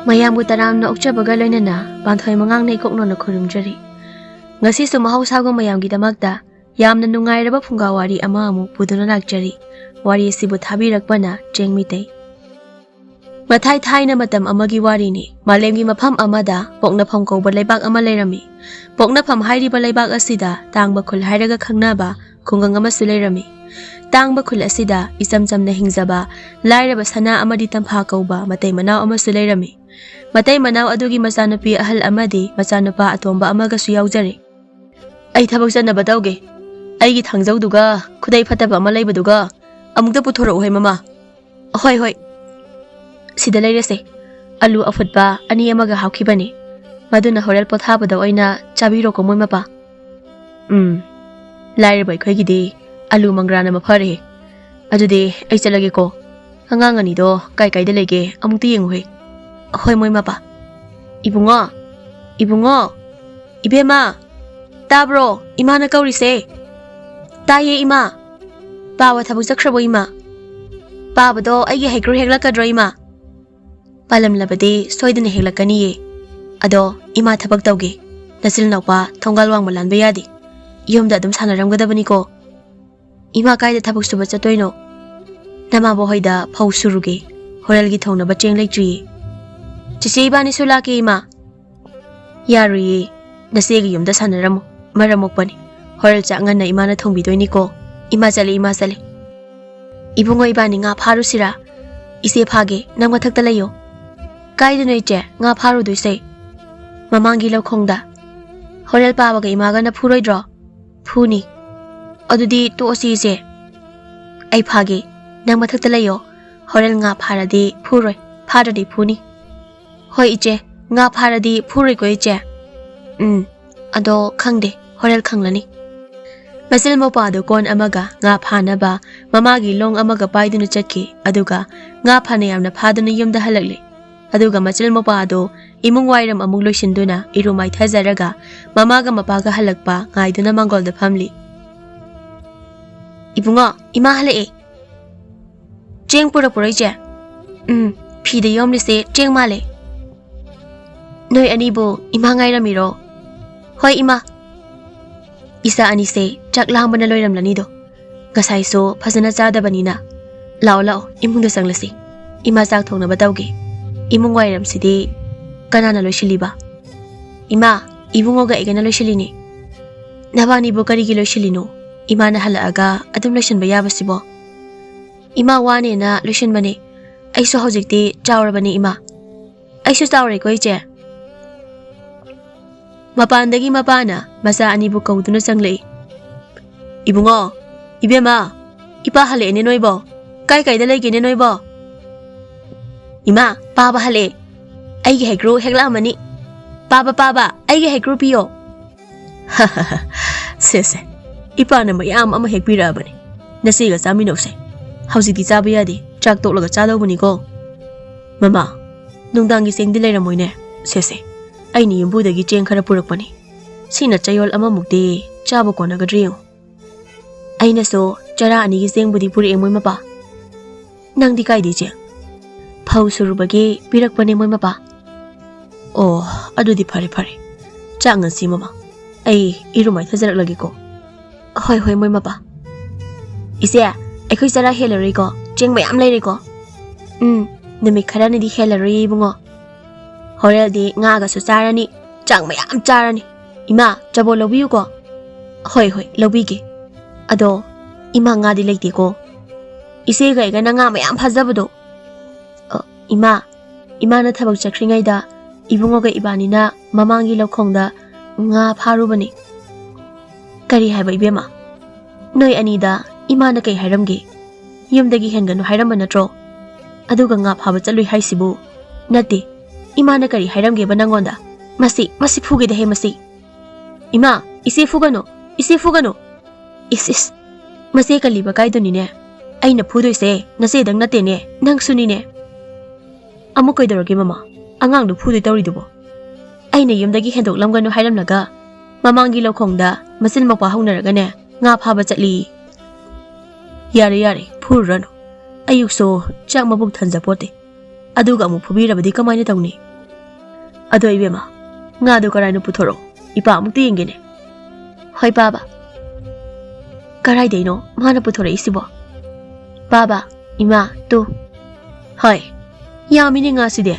ꯃꯌꯥꯝꯕꯨ ꯇꯔꯥꯝꯅ ꯑꯣꯛꯆꯕꯒ ꯂꯣꯏꯅꯅ ꯄꯥꯟꯊꯣꯏ ꯃꯉꯥꯡꯅ ꯏꯀꯣꯛꯅꯣꯅ ꯈꯨꯔꯨꯝꯖꯔꯤ ꯉꯁꯤꯁꯨ ꯃꯍꯧꯁꯥꯒꯨꯝ ꯃꯌꯥꯝꯒꯤꯗꯃꯛꯇ ꯌꯥꯝꯅ ꯅꯨꯡꯉꯥꯏꯔꯕ ꯐꯨꯡꯒꯥ ꯋꯥꯔꯤ ꯑꯃ ꯑꯃꯨꯛ ꯄꯨꯗꯨꯅ ꯂꯥꯛꯆꯔꯤ ꯋꯥꯔꯤ ꯑꯁꯤꯕꯨ ꯊꯥꯕꯤꯔꯛꯄꯅ ꯆꯦꯡ ꯃꯤꯇꯩ ꯃꯊꯥꯏ ꯊꯥꯏꯅ ꯃꯇꯝ ꯑꯃꯒꯤ ꯋꯥꯔꯤꯅꯤ ꯃꯥꯂꯦꯝꯒꯤ ꯃꯐꯝ ꯑꯃꯗ ꯄꯣꯛꯅꯐꯝ ꯀꯧꯕ ꯂꯩꯕꯥꯛ ꯑꯃ ꯂꯩꯔꯝꯃꯤ ꯄꯣꯛꯅꯐꯝ ꯍꯥꯏꯔꯤꯕ ꯂꯩꯕꯥꯛ ꯑꯁꯤꯗ ꯇꯥꯡꯕ ꯈꯨꯜ ꯍꯥꯏꯔꯒ ꯈꯪꯅꯕ ꯈꯨꯡꯒꯪ ꯑꯃꯁꯨ ꯂꯩꯔꯝꯃꯤ ꯇꯥꯡꯕ ꯈꯨꯜ ꯑꯁꯤꯗ ꯏꯆꯝ ꯆꯝꯅ ꯍꯤꯡꯖꯕ ꯂꯥꯏꯔꯕ ꯁꯅꯥ ꯑꯃꯗꯤ ꯇꯝꯐꯥ ꯀꯧꯕ ꯃꯇꯩ ꯃꯅꯥꯎ ꯑꯃꯁꯨ ꯂꯩꯔꯝꯃꯤ ꯃꯇꯩ ꯃꯅꯥꯎ ꯑꯗꯨꯒꯤ ꯃꯆꯥꯅꯨꯄꯤ ꯑꯍꯜ ꯑꯃꯗꯤ ꯃꯆꯥꯅꯨꯄꯥ ꯑꯇꯣꯝꯕ ꯑꯃꯒꯁꯨ ꯌꯥꯎꯖꯔꯤ ꯑꯩ ꯊꯕꯛ ꯆꯠꯅꯕ ꯇꯧꯒꯦ ꯑꯩꯒꯤ ꯊꯥꯡꯖꯧꯗꯨꯒ ꯈꯨꯗꯩ ꯐꯠꯇꯕ ꯑꯃ ꯂꯩꯕꯗꯨꯒ ꯑꯃꯨꯛꯇ ꯄꯨꯊꯣꯔꯛꯎ ꯍꯦ ꯃꯃꯥ ꯍꯣꯏ ꯍꯣꯏ ꯁꯤꯗ ꯂꯩꯔꯁꯦ ꯑꯂꯨ ꯑꯐꯨꯠꯄ ꯑꯅꯤ ꯑꯃꯒ ꯍꯥꯞꯈꯤꯕꯅꯤ ꯃꯗꯨꯅ ꯍꯣꯔꯦꯟ ꯄꯣꯊꯥꯕꯗ ꯑꯣꯏꯅ ꯆꯥꯕꯤꯔꯣꯀꯣ ꯃꯣꯏ ꯃꯄꯥ ꯂꯥꯏꯔꯕ ꯑꯩꯈꯣꯏꯒꯤꯗꯤ ꯑꯂꯨ ꯃꯪꯒ꯭ꯔꯥꯅ ꯃꯐꯔꯦ ꯑꯗꯨꯗꯤ ꯑꯩ ꯆꯠꯂꯒꯦꯀꯣ ꯑꯉꯥꯡ ꯑꯅꯤꯗꯣ ꯀꯥꯏꯗ ꯂꯩꯒꯦ ꯑꯃꯨꯛꯇ ꯌꯦꯡꯉꯨꯍꯦ ꯍꯣꯏ ꯃꯣꯏ ꯃꯄꯥ ꯏꯕꯨꯡꯉꯣ ꯏꯕꯦꯝꯃ ꯇꯥꯕ꯭ꯔꯣ ꯏꯃꯥꯅ ꯀꯧꯔꯤꯁꯦ ꯇꯥꯏꯌꯦ ꯏꯃꯥ ꯄꯥꯕ ꯊꯕꯛ ꯆꯠꯈ꯭ꯔꯕꯣ ꯏꯃꯥ ꯄꯥꯕꯗꯣ ꯑꯩꯒꯤ ꯍꯩꯀ꯭ꯔꯨ ꯍꯦꯛꯂꯛꯀꯗ꯭ꯔꯣ ꯏꯃꯥ ꯄꯥꯜꯂꯝꯂꯕꯗꯤ ꯁꯣꯏꯗꯅ ꯍꯦꯛꯂꯛꯀꯅꯤꯌꯦ ꯑꯗꯣ ꯏꯃꯥ ꯊꯕꯛ ꯇꯧꯒꯦ ꯅꯆꯤꯜ ꯅꯥꯎꯄꯥ ꯊꯣꯡꯒꯥꯜ ꯋꯥꯡꯕ ꯂꯥꯟꯕ ꯌꯥꯗꯦ ꯌꯨꯝꯗ ꯑꯗꯨꯝ ꯁꯥꯟꯅꯔꯝꯒꯗꯕꯅꯤꯀꯣ ꯏꯃꯥ ꯀꯥꯏꯗ ꯊꯕꯛ ꯁꯨꯕ ꯆꯠꯇꯣꯏꯅꯣ ꯅꯃꯥꯕꯣ ꯍꯣꯏꯗ ꯐꯧ ꯁꯨꯔꯨꯒꯦ ꯍꯣꯔꯦꯜꯒꯤ ꯊꯣꯡꯅꯕ ꯆꯦꯡ ꯂꯩꯇ꯭ꯔꯤꯌꯦ ꯆꯤꯆꯦ ꯏꯕꯥꯅꯤꯁꯨ ꯂꯥꯛꯀꯦ ꯏꯃꯥ ꯌꯥꯔꯣꯏꯌꯦ ꯅꯆꯦꯒꯤ ꯌꯨꯝꯗ ꯁꯥꯟꯅꯔꯝꯃꯨ ꯃꯔꯝ ꯃꯣꯛꯄꯅꯤ ꯍꯣꯔꯦꯜ ꯆꯥꯛ ꯉꯟꯅ ꯏꯃꯥꯅ ꯊꯣꯡꯕꯤꯗꯣꯏꯅꯤꯀꯣ ꯏꯃꯥ ꯆꯠꯂꯦ ꯏꯕꯨꯡꯉꯣ ꯏꯕꯥꯅꯤ ꯉꯥ ꯐꯥꯔꯨꯁꯤꯔꯥ ꯏꯆꯦ ꯐꯥꯒꯦ ꯅꯪ ꯃꯊꯛꯇ ꯂꯩꯌꯣ ꯀꯥꯏꯗꯅꯣ ꯏꯆꯦ ꯉꯥ ꯐꯥꯔꯨꯗꯣꯏꯁꯦ ꯃꯃꯥꯡꯒꯤ ꯂꯧꯈꯣꯡꯗ ꯍꯣꯔꯦꯜ ꯄꯥꯕꯒ ꯏꯃꯥꯒꯅ ꯐꯨꯔꯣꯏꯗ꯭ꯔꯣ ꯐꯨꯅꯤ ꯑꯗꯨꯗꯤ ꯇꯣꯛꯑꯁꯤ ꯏꯆꯦ ꯑꯩ ꯐꯥꯒꯦ ꯅꯪ ꯃꯊꯛꯇ ꯂꯩꯌꯣ ꯍꯣꯔꯦꯜ ꯉꯥ ꯐꯥꯔꯗꯤ ꯐꯨꯔꯣꯏ ꯐꯥꯗ꯭ꯔꯗꯤ ꯐꯨꯅꯤ ꯍꯣꯏ ꯏꯆꯦ ꯉꯥ ꯐꯥꯔꯗꯤ ꯐꯨꯔꯣꯏꯀꯣ ꯏꯆꯦ ꯑꯗꯣ ꯈꯪꯗꯦ ꯍꯣꯔꯦꯜ ꯈꯪꯂꯅꯤ ꯃꯆꯤꯜ ꯃꯧꯄꯥꯗꯨ ꯀꯣꯟ ꯑꯃꯒ ꯉꯥ ꯐꯥꯅꯕ ꯃꯃꯥꯒꯤ ꯂꯣꯡ ꯑꯃꯒ ꯄꯥꯏꯗꯨꯅ ꯆꯠꯈꯤ ꯑꯗꯨꯒ ꯉꯥ ꯐꯅ ꯌꯥꯝꯅ ꯐꯥꯗꯨꯅ ꯌꯨꯝꯗ ꯍꯜꯂꯛꯂꯤ ꯑꯗꯨꯒ ꯃꯆꯤꯜ ꯃꯧꯄꯥꯗꯨ ꯏꯃꯨꯡ ꯋꯥꯏꯔꯝ ꯑꯃꯨꯛ ꯂꯣꯏꯁꯤꯟꯗꯨꯅ ꯏꯔꯨ ꯃꯥꯏꯊꯖꯔꯒ ꯃꯃꯥꯒ ꯃꯄꯥꯒ ꯍꯜꯂꯛꯄ ꯉꯥꯏꯗꯨꯅ ꯃꯥꯡꯒꯣꯜꯗ ꯐꯝꯂꯤ ꯏꯕꯨꯡꯉꯣ ꯏꯃꯥ ꯍꯜꯂꯛꯑꯦ ꯆꯦꯡ ꯄꯨꯔꯛꯄ꯭ꯔꯣ ꯏꯆꯦ ꯐꯤꯗ ꯌꯣꯝꯂꯤꯁꯦ ꯆꯦꯡ ꯃꯥꯜꯂꯦ ꯅꯣꯏ ꯑꯅꯤꯕꯨ ꯏꯃꯥ ꯉꯥꯏꯔꯝꯃꯤꯔꯣ ꯍꯣꯏ ꯏꯃꯥ ꯏꯆꯥ ꯑꯅꯤꯁꯦ ꯆꯥꯛ ꯂꯥꯝꯕꯅ ꯂꯣꯏꯔꯝꯂꯅꯤꯗꯣ ꯉꯁꯥꯏꯁꯨ ꯐꯖꯅ ꯆꯥꯗꯕꯅꯤꯅ ꯂꯥꯛꯑꯣ ꯏꯃꯨꯡꯗ ꯆꯪꯂꯁꯤ ꯏꯃꯥ ꯆꯥꯛ ꯊꯣꯡꯅꯕ ꯇꯧꯒꯦ ꯏꯃꯨꯡ ꯋꯥꯏꯔꯝꯁꯤꯗꯤ ꯀꯅꯥꯅ ꯂꯣꯏꯁꯤꯜꯂꯤꯕ ꯏꯃꯥ ꯏꯕꯨꯡꯉꯣꯒ ꯑꯩꯒꯅ ꯂꯣꯏꯁꯤꯜꯂꯤꯅꯤ ꯅꯕꯥꯅꯤꯕꯨ ꯀꯔꯤꯒꯤ ꯂꯣꯏꯁꯤꯜꯂꯤꯅꯣ ꯏꯃꯥꯅ ꯍꯜꯂꯛꯑꯒ ꯑꯗꯨꯝ ꯂꯣꯏꯁꯤꯟꯕ ꯌꯥꯕꯁꯤꯕꯣ ꯏꯃꯥ ꯋꯥꯅꯦꯅ ꯂꯣꯏꯁꯤꯟꯕꯅꯦ ꯑꯩꯁꯨ ꯍꯧꯖꯤꯛꯇꯤ ꯆꯥꯎꯔꯕꯅꯤ ꯏꯃꯥ ꯑꯩꯁꯨ ꯆꯥꯎꯔꯦꯀꯣ ꯏꯆꯦ ꯃꯄꯥꯟꯗꯒꯤ ꯃꯄꯥꯅ ꯃꯆꯥ ꯑꯅꯤꯕꯨ ꯀꯧꯗꯨꯅ ꯆꯪꯂꯛꯏ ꯏꯕꯨꯡꯉꯣ ꯏꯕꯦꯝꯃ ꯏꯄꯥ ꯍꯜꯂꯛꯑꯦꯅꯦ ꯅꯣꯏꯕꯣ ꯀꯥꯏꯗ ꯂꯩꯒꯦꯅꯦ ꯅꯣꯏꯕꯣ ꯏꯃꯥ ꯄꯥꯕ ꯍꯜꯂꯛꯑꯦ ꯑꯩꯒꯤ ꯍꯩꯀ꯭ꯔꯨ ꯍꯦꯛꯂꯛꯑꯝꯃꯅꯤ ꯄꯥꯕ ꯑꯩꯒꯤ ꯍꯩꯀ꯭ꯔꯨ ꯄꯤꯌꯣ ꯁꯦ ꯏꯄꯥꯅ ꯃꯌꯥꯝ ꯑꯃ ꯍꯦꯛꯄꯤꯔꯛꯑꯕꯅꯤ ꯅꯆꯦꯒ ꯆꯥꯃꯤꯟꯅꯧꯁꯦ ꯍꯧꯖꯤꯛꯇꯤ ꯆꯥꯕ ꯌꯥꯗꯦ ꯆꯥꯛ ꯇꯣꯛꯂꯒ ꯆꯥꯗꯧꯕꯅꯤꯀꯣ ꯃꯃꯥ ꯅꯨꯡꯗꯥꯡꯒꯤ ꯆꯦꯡꯗꯤ ꯂꯩꯔꯝꯃꯣꯏꯅꯦ ꯁꯦ ꯑꯩꯅ ꯌꯨꯝꯕꯨꯗꯒꯤ ꯆꯦꯡ ꯈꯔ ꯄꯨꯔꯛꯄꯅꯤ ꯁꯤꯅ ꯆꯌꯣꯜ ꯑꯃꯃꯨꯛꯇꯤ ꯆꯥꯕ ꯀꯣꯟꯅꯒꯗ꯭ꯔ ꯌꯦꯡꯉꯨ ꯑꯩꯅꯁꯨ ꯆꯔꯥ ꯑꯅꯤꯒꯤ ꯆꯦꯡꯕꯨꯗꯤ ꯄꯨꯔꯛꯑꯦ ꯃꯣꯏ ꯃꯄꯥ ꯅꯪꯗꯤ ꯀꯥꯏꯗꯩ ꯆꯦꯡ ꯐꯧ ꯁꯨꯔꯨꯕꯒꯤ ꯄꯤꯔꯛꯄꯅꯦ ꯃꯣꯏ ꯃꯄꯥ ꯑꯣ ꯑꯗꯨꯗꯤ ꯐꯔꯦ ꯆꯥꯛ ꯉꯁꯤ ꯃꯃꯥ ꯑꯩ ꯏꯔꯨ ꯃꯥꯏꯊꯖꯔꯛꯂꯒꯦꯀꯣ ꯍꯣꯏ ꯃꯣꯏ ꯃꯄꯥ ꯏꯆꯦ ꯑꯩꯈꯣꯏ ꯆꯔꯥ ꯍꯦꯜꯂꯔꯣꯏꯀꯣ ꯆꯦꯡ ꯃꯌꯥꯝ ꯂꯩꯔꯦꯀꯣ ꯅꯨꯃꯤꯠ ꯈꯔꯅꯤꯗꯤ ꯍꯦꯜꯂꯔꯣꯏ ꯏꯕꯨꯡꯉꯣ ꯍꯣꯔꯦꯜꯗꯤ ꯉꯥꯒꯁꯨ ꯆꯥꯔꯅꯤ ꯆꯥꯛ ꯃꯌꯥꯝ ꯆꯥꯔꯅꯤ ꯏꯃꯥ ꯆꯕꯣꯠ ꯂꯧꯕꯤꯌꯨꯀꯣ ꯍꯣꯏ ꯂꯧꯕꯤꯒꯦ ꯑꯗꯣ ꯏꯃꯥ ꯉꯥꯗꯤ ꯂꯩꯇꯦꯀꯣ ꯏꯆꯦꯒ ꯑꯩꯒꯅ ꯉꯥ ꯃꯌꯥꯝ ꯐꯥꯖꯕꯗꯣ ꯏꯃꯥꯅ ꯊꯕꯛ ꯆꯠꯈ꯭ꯔꯤꯉꯩꯗ ꯏꯕꯨꯡꯉꯣꯒ ꯏꯕꯥꯅꯤꯅ ꯃꯃꯥꯡꯒꯤ ꯂꯧꯈꯣꯡꯗ ꯉꯥ ꯐꯥꯔꯨꯕꯅꯤ ꯀꯔꯤ ꯍꯥꯏꯕ ꯏꯕꯦꯝꯃ ꯅꯣꯏ ꯑꯅꯤꯗ ꯏꯃꯥꯅ ꯀꯩ ꯍꯥꯏꯔꯝꯒꯦ ꯌꯨꯝꯗꯒꯤ ꯍꯦꯟꯒꯅꯨ ꯍꯥꯏꯔꯝꯕ ꯅꯠꯇ꯭ꯔꯣ ꯑꯗꯨꯒ ꯉꯥ ꯐꯥꯕ ꯆꯠꯂꯨꯏ ꯍꯥꯏꯁꯤꯕꯨ ꯅꯠꯇꯦ ꯏꯃꯥꯅ ꯀꯔꯤ ꯍꯥꯏꯔꯝꯒꯦꯕ ꯅꯪꯉꯣꯟꯗ ꯃꯁꯤ ꯐꯨꯒꯦꯗꯍꯦ ꯃꯁꯤ ꯏꯃꯥ ꯏꯆꯦ ꯐꯨꯒꯅꯨ ꯏꯁ ꯃꯆꯦ ꯀꯜꯂꯤꯕ ꯀꯥꯏꯗꯨꯅꯤꯅꯦ ꯑꯩꯅ ꯐꯨꯗꯣꯏꯁꯦ ꯅꯆꯦꯗꯪ ꯅꯠꯇꯦꯅꯦ ꯅꯪꯁꯨꯅꯤꯅꯦ ꯑꯃꯨꯛ ꯀꯩꯗꯧꯔꯒꯦ ꯃꯃꯥ ꯑꯉꯥꯡꯗꯨ ꯐꯨꯗꯣꯏ ꯇꯧꯔꯤꯗꯨꯕꯣ ꯑꯩꯅ ꯌꯨꯝꯗꯒꯤ ꯍꯦꯟꯗꯣꯛꯂꯝꯒꯅꯨ ꯍꯥꯏꯔꯝꯂꯒ ꯃꯃꯥꯡꯒꯤ ꯂꯧꯈꯣꯡꯗ ꯃꯆꯤꯜ ꯃꯧꯄꯥ ꯍꯧꯅꯔꯒꯅꯦ ꯉꯥ ꯐꯥꯕ ꯆꯠꯂꯤ ꯌꯥꯔꯦ ꯐꯨꯔꯨꯔꯅꯨ ꯑꯌꯨꯛꯁꯨ ꯆꯥꯛ ꯃꯕꯨꯛ ꯊꯟꯖꯄꯣꯠꯇꯦ ꯑꯗꯨꯒ ꯑꯃꯨꯛ ꯐꯨꯕꯤꯔꯕꯗꯤ ꯀꯃꯥꯏꯅ ꯇꯧꯅꯤ ꯑꯗꯣ ꯏꯕꯦꯝꯃ ꯉꯥꯗꯣ ꯀꯔꯥꯏꯅ ꯄꯨꯊꯣꯔꯛꯑꯣ ꯏꯄꯥ ꯑꯃꯨꯛꯇ ꯌꯦꯡꯒꯦꯅꯦ ꯍꯣꯏ ꯕꯥꯕꯥ ꯀꯔꯥꯏꯗꯩꯅꯣ ꯃꯥꯅ ꯄꯨꯊꯣꯔꯛꯏꯁꯤꯕꯣ ꯕꯥꯕꯥ 이마 또 ꯍꯣꯏ ꯌꯥꯝꯃꯤꯅꯦ ꯉꯥꯁꯤꯗꯤ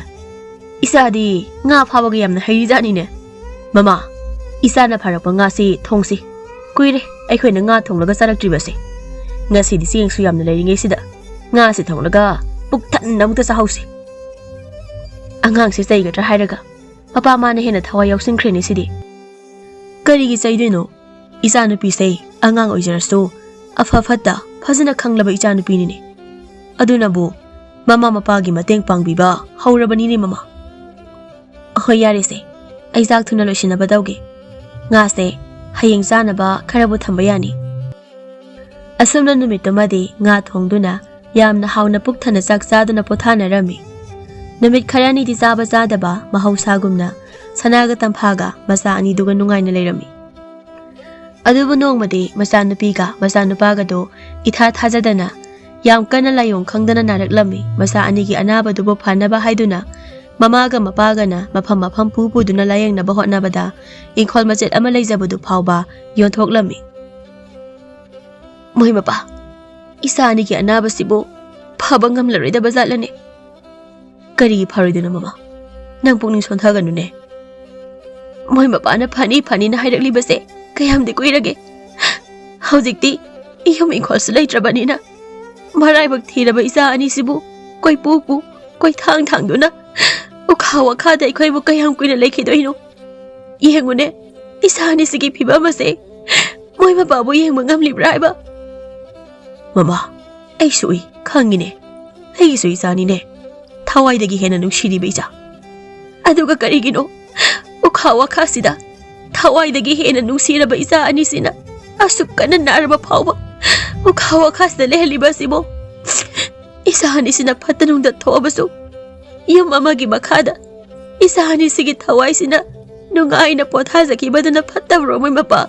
이사ꯗꯤ ꯉꯥ ꯐꯥꯕꯒ ꯌꯥꯝꯅ ꯍꯩꯔꯤꯖꯥꯠꯅꯤꯅꯦ ꯃꯃꯥ 이사ꯅ ꯐꯥꯔꯛꯄ ꯉꯥꯁꯤ ꯊꯣꯡꯁꯤ ꯀꯨꯏꯔꯦ ꯑꯩꯈꯣꯏꯅ ꯉꯥ ꯊꯣꯡꯂꯒ ꯆꯥꯔꯛꯇ꯭ꯔꯤꯕꯁꯦ ꯉꯁꯤꯗꯤ ꯆꯦꯡꯁꯨ ꯌꯥꯝꯅ ꯂꯩꯔꯤꯉꯩꯁꯤꯗ ꯉꯥꯁꯤ ꯊꯣꯡꯂꯒ ꯄꯨꯛ ꯊꯟꯅ ꯑꯃꯨꯛꯇ ꯆꯥꯍꯧꯁꯤ ꯑꯉꯥꯡꯁꯦ ꯆꯩꯒꯗ꯭ꯔꯥ ꯍꯥꯏꯔꯒ ꯃꯄꯥ ꯃꯥꯅ ꯍꯦꯟꯅ ꯊꯋꯥꯏ ꯌꯥꯎꯁꯤꯟꯈ꯭ꯔꯦꯅꯦ ꯁꯤꯗꯤ ꯀꯔꯤꯒꯤ ꯆꯩꯗꯣꯏꯅꯣ 이사ꯅꯨꯄꯤꯁꯦ ꯑꯉꯥꯡ ꯑꯣꯏꯖꯔꯁꯨ ꯑꯐ ꯐꯠꯇ ꯐꯖꯅ ꯈꯪꯂꯕ 이자ꯅꯨꯄꯤꯅꯤꯅꯦ ꯑꯗꯨꯅꯕꯨ ꯃꯃꯥ ꯃꯄꯥꯒꯤ ꯃꯇꯦꯡ ꯄꯥꯡꯕꯤꯕ ꯍꯧꯔꯕꯅꯤꯅꯦ ꯃꯃꯥ ꯍꯣꯏ ꯌꯥꯔꯦꯁꯦ ꯑꯩ ꯆꯥꯛ ꯊꯨꯅ ꯂꯣꯏꯁꯤꯟꯅꯕ ꯇꯧꯒꯦ ꯉꯥꯁꯦ ꯍꯌꯦꯡ ꯆꯥꯅꯕ ꯈꯔꯕꯨ ꯊꯝꯕ ꯌꯥꯅꯤ ꯑꯁꯨꯝꯅ ꯅꯨꯃꯤꯠꯇꯨꯃꯗꯤ ꯉꯥ ꯊꯣꯡꯗꯨꯅ ꯌꯥꯝꯅ ꯍꯥꯎꯅ ꯄꯨꯛ ꯊꯟꯅ ꯆꯥꯛ ꯆꯥꯗꯨꯅ ꯄꯣꯊꯥꯅꯔꯝꯃꯤ ꯅꯨꯃꯤꯠ ꯈꯔꯅꯤꯗꯤ ꯆꯥꯕ ꯆꯥꯗꯕ ꯃꯍꯧꯁꯥꯒꯨꯝꯅ ꯁꯅꯥꯒ ꯇꯝꯐꯥꯒ ꯃꯆꯥ ꯑꯅꯤꯗꯨꯒ ꯅꯨꯡꯉꯥꯏꯅ ꯂꯩꯔꯝꯃꯤ ꯑꯗꯨꯕꯨ ꯅꯣꯡꯃꯗꯤ ꯃꯆꯥꯅꯨꯄꯤꯒ ꯃꯆꯥꯅꯨꯄꯥꯒꯗꯣ ꯏꯊꯥ ꯊꯥꯖꯗꯅ ꯌꯥꯝ ꯀꯟꯅ ꯂꯥꯏꯑꯣꯡ ꯈꯪꯗꯅ ꯅꯥꯔꯛꯂꯝꯃꯤ ꯃꯆꯥ ꯑꯅꯤꯒꯤ ꯑꯅꯥꯕꯗꯨꯕꯨ ꯐꯅꯕ ꯍꯥꯏꯗꯨꯅ ꯃꯃꯥꯒ ꯃꯄꯥꯒꯅ ꯃꯐꯝ ꯃꯐꯝ ꯄꯨꯗꯨꯅ ꯂꯥꯌꯦꯡꯅꯕ ꯍꯣꯠꯅꯕꯗ ꯏꯪꯈꯣꯜ ꯃꯆꯦꯠ ꯑꯃ ꯂꯩꯖꯕꯗꯨ ꯐꯥꯎꯕ ꯌꯣꯟꯊꯣꯛꯂꯝꯃꯤ ꯃꯣꯏ ꯃꯄꯥ ꯏꯆꯥ ꯑꯅꯤꯒꯤ ꯑꯅꯥꯕꯁꯤꯕꯨ ꯐꯕ ꯉꯝꯂꯔꯣꯏꯗꯕ ꯖꯥꯠꯂꯅꯦ ꯀꯔꯤꯒꯤ ꯐꯔꯣꯏꯗꯣꯏꯅꯣ ꯃꯃꯥ ꯅꯪ ꯄꯨꯛꯅꯤꯡ ꯁꯣꯟꯊꯒꯅꯨꯅꯦ ꯃꯣꯏ ꯃꯄꯥꯅ ꯐꯅꯤ ꯐꯅꯤꯅ ꯍꯥꯏꯔꯛꯂꯤꯕꯁꯦ ꯀꯌꯥꯝꯗꯤ ꯀꯨꯏꯔꯒꯦ ꯍꯧꯖꯤꯛꯇꯤ ꯏꯌꯨꯝ ꯏꯪꯈꯣꯜꯁꯨ ꯂꯩꯇ꯭ꯔꯕꯅꯤꯅ ꯃꯔꯥꯏꯕꯛ ꯊꯤꯔꯕ ꯏꯆꯥ ꯑꯅꯤꯁꯤꯕꯨ ꯀꯣꯏꯄꯨ ꯀꯣꯏꯊꯥꯡ ꯊꯥꯡꯗꯨꯅ ꯎꯈꯥ ꯋꯥꯈꯥꯗ ꯑꯩꯈꯣꯏꯕꯨ ꯀꯌꯥꯝ ꯀꯨꯏꯅ ꯂꯩꯈꯤꯗꯣꯏꯅꯣ ꯌꯦꯡꯉꯨꯅꯦ ꯏꯆꯥ ꯑꯅꯤꯁꯤꯒꯤ ꯐꯤꯕꯝ ꯑꯁꯦ ꯃꯣꯏ ꯃꯄꯥꯕꯨ ꯌꯦꯡꯕ ꯉꯝꯂꯤꯕ꯭ꯔꯥ ꯍꯥꯏꯕ ꯃꯃꯥ ꯑꯩꯁꯨ ꯎꯏ ꯈꯪꯉꯤꯅꯦ ꯑꯩꯒꯤꯁꯨ ꯏꯆꯥꯅꯤꯅꯦ ꯊꯋꯥꯏꯗꯒꯤ ꯍꯦꯟꯅ ꯅꯨꯡꯁꯤꯔꯤꯕ ꯏꯆꯥ ꯑꯗꯨꯒ ꯀꯔꯤꯒꯤꯅꯣ ꯎꯈꯥ ꯋꯥꯈꯥꯁꯤꯗ ꯊꯋꯥꯏꯗꯒꯤ ꯍꯦꯟꯅ ꯅꯨꯡꯁꯤꯔꯕ ꯏꯆꯥ ꯑꯅꯤꯁꯤꯅ ꯑꯁꯨꯛ ꯀꯟꯅ ꯅꯥꯔꯕ ꯐꯥꯎꯕ ꯎꯈꯥ ꯋꯥꯈꯥꯁꯤꯗ ꯂꯩꯍꯜꯂꯤꯕ ꯑꯁꯤꯕꯨ ꯏꯆꯥ ꯑꯅꯤꯁꯤꯅ ꯐꯠꯇ ꯅꯨꯡꯗ ꯊꯣꯛꯑꯕꯁꯨ ꯌꯨꯝ ꯑꯃꯒꯤ ꯃꯈꯥꯗ ꯏꯆꯥ ꯑꯅꯤꯁꯤꯒꯤ ꯊꯋꯥꯏꯁꯤꯅ ꯅꯨꯡꯉꯥꯏꯅ ꯄꯣꯊꯥꯖꯈꯤꯕꯗꯨꯅ ꯐꯠꯇꯕ꯭ꯔꯣ ꯃꯣꯏ ꯃꯄꯥ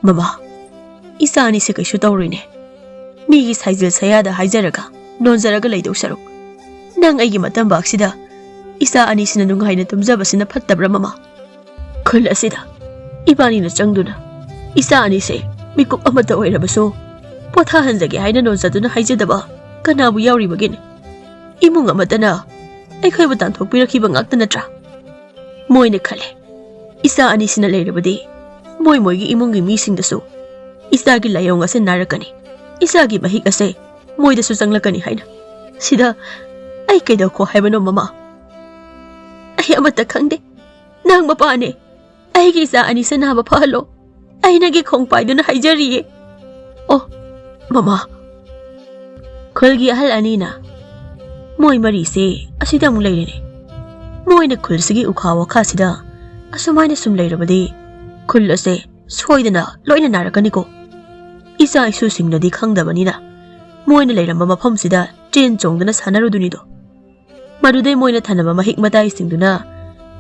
ꯃꯃꯥ ꯏꯆꯥ ꯑꯅꯤꯁꯤ ꯀꯩꯁꯨ ꯇꯧꯔꯣꯏꯅꯦ ꯃꯤꯒꯤ ꯁꯥꯏꯖꯜ ꯁꯌꯥꯗ ꯍꯥꯏꯖꯔꯒ ꯅꯣꯟꯖꯔꯒ ꯂꯩꯗꯧ ꯁꯔꯨꯛ ꯅꯪ ꯑꯩꯒꯤ ꯃꯇꯝꯕꯥꯛꯁꯤꯗ ꯏꯆꯥ ꯑꯅꯤꯁꯤꯅ ꯅꯨꯡꯉꯥꯏꯅ ꯇꯨꯝꯖꯕꯁꯤꯅ ꯐꯠꯇꯕ꯭ꯔꯥ ꯃꯃꯥ ꯈꯨꯜ ꯑꯁꯤꯗ 이반이나 ꯆꯪꯗꯨꯅ 이사 아니세 미국 ꯑꯃꯠꯇ ꯑꯣꯏꯔꯕꯁꯨ ꯄꯣꯊꯥꯍꯟꯖꯒꯦ ꯍꯥꯏꯅ ꯅꯣꯟꯖꯗꯨꯅ ꯍꯥꯏꯖꯗꯕ ꯀꯅꯥꯕꯨ ꯌꯥꯎꯔꯤꯕꯒꯦꯅꯦ 이몽 ꯑꯃꯠꯇꯅ ꯑꯩꯈꯣꯏꯕꯨ ꯇꯥꯟꯊꯣꯛꯄꯤꯔꯛꯈꯤꯕ ꯉꯥꯛꯇ ꯅꯠꯇ꯭ꯔꯥ ꯃꯣꯏꯅ ꯈꯜꯂꯦ 이사 아니ꯁꯤꯅ ꯂꯩꯔꯕꯗꯤ ꯃꯣꯏꯒꯤ 이몽ꯒꯤ ꯃꯤꯁꯤꯡꯗꯁꯨ 이사ꯒꯤ ꯂꯥꯏꯑꯣꯡ ꯑꯁꯦ ꯅꯥꯔꯛꯀꯅꯤ 이사ꯒꯤ ꯃꯍꯤꯛ ꯑꯁꯦ ꯃꯣꯏꯗꯁꯨ ꯆꯪꯂꯛꯀꯅꯤ ꯍꯥꯏꯅ ꯁꯤꯗ ꯑꯩ ꯀꯩꯗꯧꯈꯣ ꯍꯥꯏꯕꯅꯣ ꯃꯃꯥ ꯑꯩ ꯑꯃꯠꯇ ꯈꯪꯗꯦ ꯅꯪ ꯃꯄꯥꯅꯦ ꯑꯩꯒꯤ ꯏꯆꯥ ꯑꯅꯤꯁꯦ ꯅꯥꯕ ꯐꯍꯜꯂꯣ ꯑꯩꯅꯒꯤ ꯈꯣꯡꯄꯥꯏꯗꯨꯅ ꯍꯥꯏꯖꯔꯤꯌꯦ ꯑꯣ ꯃꯃꯥ ꯈꯨꯜꯒꯤ ꯑꯍꯜ ꯑꯅꯤꯅ ꯃꯣꯏ ꯃꯔꯤꯁꯦ ꯑꯁꯤꯗ ꯑꯃꯨꯛ ꯂꯩꯔꯦꯅꯦ ꯃꯣꯏꯅ ꯈꯨꯜꯁꯤꯒꯤ ꯎꯈꯥ ꯋꯥꯈꯥꯁꯤꯗ ꯑꯁꯨꯃꯥꯏꯅ ꯁꯨꯝ ꯂꯩꯔꯕꯗꯤ ꯈꯨꯜ ꯑꯁꯦ ꯁꯣꯏꯗꯅ ꯂꯣꯏꯅ ꯅꯥꯔꯛꯀꯅꯤꯀꯣ ꯏꯆꯥ ꯏꯁꯨꯁꯤꯡꯅꯗꯤ ꯈꯪꯗꯕꯅꯤꯅ ꯃꯣꯏꯅ ꯂꯩꯔꯝꯕ ꯃꯐꯝꯁꯤꯗ ꯆꯦꯟ ꯆꯣꯡꯗꯅ ꯁꯥꯟꯅꯔꯨꯗꯨꯅꯤꯗꯣ ꯃꯗꯨꯗꯩ ꯃꯣꯏꯅ ꯊꯅꯕ ꯃꯍꯤꯛ ꯃꯇꯥꯏꯁꯤꯡꯗꯨꯅ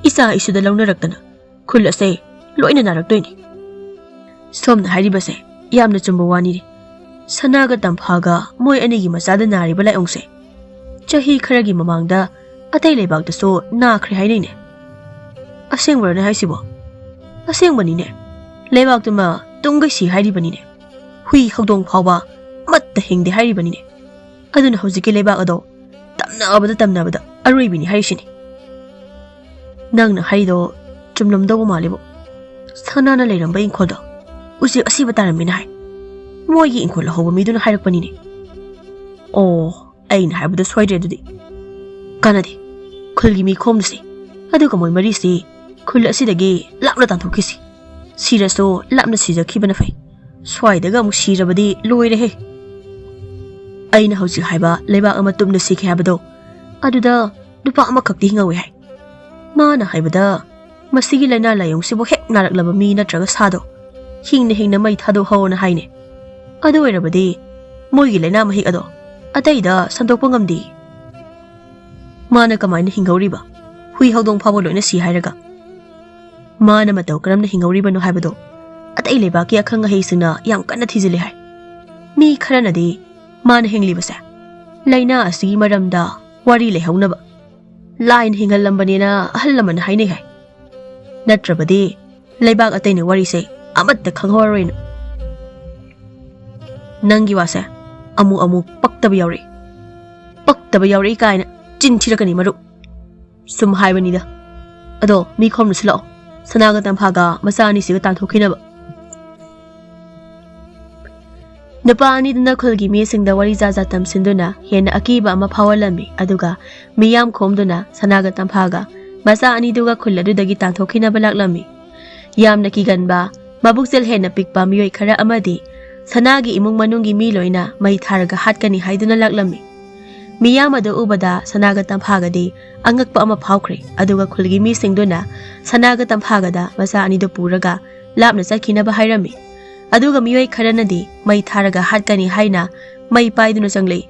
ꯏꯆꯥ ꯏꯁꯨꯗ ꯂꯧꯅꯔꯛꯇꯅ ꯈꯨꯜ ꯑꯁꯦ ꯂꯣꯏꯅ ꯅꯥꯔꯛꯇꯣꯏꯅꯤ ꯁꯣꯝꯅ ꯍꯥꯏꯔꯤꯕꯁꯦ ꯌꯥꯝꯅ ꯆꯨꯝꯕ ꯋꯥꯅꯤꯅꯦ ꯁꯅꯥꯒ ꯇꯝꯐꯥꯒ ꯃꯣꯏ ꯑꯅꯤꯒꯤ ꯃꯆꯥꯗ ꯅꯥꯔꯤꯕ ꯂꯥꯏꯑꯣꯡꯁꯦ ꯆꯍꯤ ꯈꯔꯒꯤ ꯃꯃꯥꯡꯗ ꯑꯇꯩ ꯂꯩꯕꯥꯛꯇꯁꯨ ꯅꯥꯈ꯭ꯔꯦ ꯍꯥꯏꯅꯩꯅꯦ ꯑꯁꯦꯡꯕꯔꯅꯦ ꯍꯥꯏꯁꯤꯕꯣ ꯑꯁꯦꯡꯕꯅꯤꯅꯦ ꯂꯩꯕꯥꯛꯇꯨꯃ ꯇꯨꯡꯒꯩꯁꯤ ꯍꯥꯏꯔꯤꯕꯅꯤꯅꯦ ꯍꯨꯏ ꯍꯧꯗꯣꯡ ꯐꯥꯎꯕ ꯑꯃꯠꯇ ꯍꯤꯡꯗꯦ ꯍꯥꯏꯔꯤꯕꯅꯤꯅꯦ ꯑꯗꯨꯅ ꯍꯧꯖꯤꯛꯀꯤ ꯂꯩꯕꯥꯛ ꯑꯗꯣ ꯇꯝꯅꯕꯗ ꯑꯔꯣꯏꯕꯤꯅꯤ ꯍꯥꯏꯔꯤꯁꯤꯅꯤ ꯅꯪꯅ ꯍꯥꯏꯗꯣ ꯆꯨꯝꯂꯝꯗꯧꯕ ꯃꯥꯜꯂꯤꯕꯣ ꯁꯅꯥꯅ ꯂꯩꯔꯝꯕ ꯏꯪꯈꯣꯜꯗꯣ ꯎꯆꯦꯛ ꯑꯁꯤꯕ ꯇꯥꯔꯝꯃꯤꯅ ꯍꯥꯏ ꯃꯣꯏꯒꯤ ꯏꯪꯈꯣꯜ ꯍꯧꯕ ꯃꯤꯗꯨꯅ ꯍꯥꯏꯔꯛꯄꯅꯤꯅꯦ ꯑꯣ ꯑꯩꯅ ꯍꯥꯏꯕꯗꯣ ꯁꯣꯏꯗ꯭ꯔꯦ ꯑꯗꯨꯗꯤ ꯀꯥꯟꯅꯗꯦ ꯈꯨꯜꯒꯤ ꯃꯤ ꯈꯣꯝꯂꯁꯤ ꯑꯗꯨꯒ ꯃꯣꯏ ꯃꯔꯤꯁꯤ ꯈꯨꯜ ꯑꯁꯤꯗꯒꯤ ꯂꯥꯞꯅ ꯇꯥꯟꯊꯣꯛꯈꯤꯁꯤ ꯁꯤꯔꯁꯨ ꯂꯥꯞꯅ ꯁꯤꯖꯈꯤꯕꯅ ꯐꯩ ꯁ꯭ꯋꯥꯏꯗꯒ ꯑꯃꯨꯛ ꯁꯤꯔꯕꯗꯤ ꯂꯣꯏꯔꯦꯍꯦ ꯑꯩꯅ ꯍꯧꯖꯤꯛ ꯍꯥꯏꯕ ꯂꯩꯕꯥꯛ ꯑꯃ ꯇꯨꯝꯅ ꯁꯤꯈꯤ ꯍꯥꯏꯕꯗꯣ ꯑꯗꯨꯗ ꯅꯨꯄꯥ ꯑꯃꯈꯛꯇꯤ ꯍꯤꯡꯍꯧꯋꯦ ꯍꯥꯏ ꯃꯥꯅ ꯍꯥꯏꯕꯗ ꯃꯁꯤꯒꯤ ꯂꯩꯅꯥ ꯂꯥꯏꯑꯣꯡꯁꯤꯕꯨ ꯍꯦꯛ ꯅꯥꯔꯛꯂꯕ ꯃꯤ ꯅꯠꯇ꯭ꯔꯒ ꯁꯥꯗꯣ ꯍꯤꯡꯅ ꯃꯩ ꯊꯥꯗꯣꯛꯍꯧꯅ ꯍꯥꯏꯅꯦ ꯑꯗꯨ ꯑꯣꯏꯔꯕꯗꯤ ꯃꯣꯏꯒꯤ ꯂꯩꯅꯥ ꯃꯍꯤꯛ ꯑꯗꯣ ꯑꯇꯩꯗ ꯁꯟꯗꯣꯛꯄ ꯉꯝꯗꯦ ꯃꯥꯅ ꯀꯃꯥꯏꯅ ꯍꯤꯡꯍꯧꯔꯤꯕ ꯍꯨꯏ ꯍꯧꯗꯣꯡ ꯐꯥꯎꯕ ꯂꯣꯏꯅ ꯁꯤ ꯍꯥꯏꯔꯒ ꯃꯥꯅ ꯃꯇꯧ ꯀꯔꯝꯅ ꯍꯤꯡꯍꯧꯔꯤꯕꯅꯣ ꯍꯥꯏꯕꯗꯣ ꯑꯇꯩ ꯂꯩꯕꯥꯛꯀꯤ ꯑꯈꯪ ꯑꯍꯩꯁꯤꯡꯅ ꯌꯥꯝ ꯀꯟꯅ ꯊꯤꯖꯤꯜꯂꯤ ꯍꯥꯏ ꯃꯤ ꯈꯔꯅꯗꯤ ꯃꯥꯅ ꯍꯤꯡꯂꯤꯕꯁꯦ ꯂꯩꯅꯥ ꯑꯁꯤꯒꯤ ꯃꯔꯝꯗ ꯋꯥꯔꯤ ꯂꯩꯍꯧꯅꯕ ꯂꯥꯏꯟ ꯍꯤꯡꯍꯜꯂꯝꯕꯅꯦꯅ ꯑꯍꯜ ꯂꯃꯟ ꯍꯥꯏꯅꯩ ꯍꯥꯏ ꯅꯠꯇ꯭ꯔꯕꯗꯤ ꯂꯩꯕꯥꯛ ꯑꯇꯩꯅ ꯋꯥꯔꯤꯁꯦ ꯑꯃꯠꯇ ꯈꯪꯍꯧꯔꯔꯣꯏꯅ ꯅꯪꯒꯤ ꯋꯥꯁꯦ ꯑꯃꯨꯛ ꯄꯛꯇꯕ ꯌꯥꯎꯔꯛꯏ ꯀꯥꯏꯅ ꯆꯤꯟ ꯊꯤꯔꯛꯀꯅꯤ ꯃꯔꯨꯞ ꯁꯨꯝ ꯍꯥꯏꯕꯅꯤꯗ ꯑꯗꯣ ꯃꯤ ꯈꯣꯝꯅꯁꯨ ꯂꯥꯛꯑꯣ ꯁꯅꯥꯒ ꯇꯝꯐꯥꯒ ꯃꯆꯥ ꯑꯅꯤꯁꯤꯒ ꯇꯥꯟꯊꯣꯛꯈꯤꯅꯕ ꯅꯨꯄꯥ ꯑꯅꯤꯗꯨꯅ ꯈꯨꯜꯒꯤ ꯃꯤꯁꯤꯡꯗ ꯋꯥꯔꯤ ꯖꯥꯠ ꯇꯝꯁꯤꯟꯗꯨꯅ ꯍꯦꯟꯅ ꯑꯀꯤꯕ ꯑꯃ ꯐꯥꯎꯍꯜꯂꯝꯃꯤ ꯑꯗꯨꯒ ꯃꯤꯌꯥꯝ ꯈꯣꯝꯗꯨꯅ ꯁꯅꯥꯒ ꯇꯝꯐꯥꯒ ꯃꯆꯥ ꯑꯅꯤꯗꯨꯒ ꯈꯨꯜ ꯑꯗꯨꯗꯒꯤ ꯇꯥꯟꯊꯣꯛꯈꯤꯅꯕ ꯂꯥꯛꯂꯝꯃꯤ ꯌꯥꯝꯅ ꯀꯤꯒꯟꯕ ꯃꯕꯨꯛꯆꯦꯜ ꯍꯦꯟꯅ ꯄꯤꯛꯄ ꯃꯤꯑꯣꯏ ꯈꯔ ꯑꯃꯗꯤ ꯁꯅꯥꯒꯤ ꯏꯃꯨꯡ ꯃꯅꯨꯡꯒꯤ ꯃꯤ ꯂꯣꯏꯅ ꯃꯩ ꯊꯥꯔꯒ ꯍꯥꯠꯀꯅꯤ ꯍꯥꯏꯗꯨꯅ ꯂꯥꯛꯂꯝꯃꯤ ꯃꯤꯌꯥꯝ ꯑꯗꯨ ꯎꯕꯗ ꯁꯅꯥꯒ ꯇꯝꯐꯥꯒꯗꯤ ꯑꯉꯛꯄ ꯑꯃ ꯐꯥꯎꯈ꯭ꯔꯦ ꯑꯗꯨꯒ ꯈꯨꯜꯒꯤ ꯃꯤꯁꯤꯡꯗꯨꯅ ꯁꯅꯥꯒ ꯇꯝꯐꯥꯒꯗ ꯃꯆꯥ ꯑꯅꯤꯗꯨ ꯄꯨꯔꯒ ꯂꯥꯞꯅ ꯆꯠꯈꯤꯅꯕ ꯍꯥꯏꯔꯝꯃꯤ ꯑꯗꯨꯒ ꯃꯤꯑꯣꯏ ꯈꯔꯅꯗꯤ ꯃꯩ ꯊꯥꯔꯒ ꯍꯥꯠꯀꯅꯤ ꯍꯥꯏꯅ ꯃꯩ ꯄꯥꯏꯗꯨꯅ ꯆꯪꯂꯛꯏ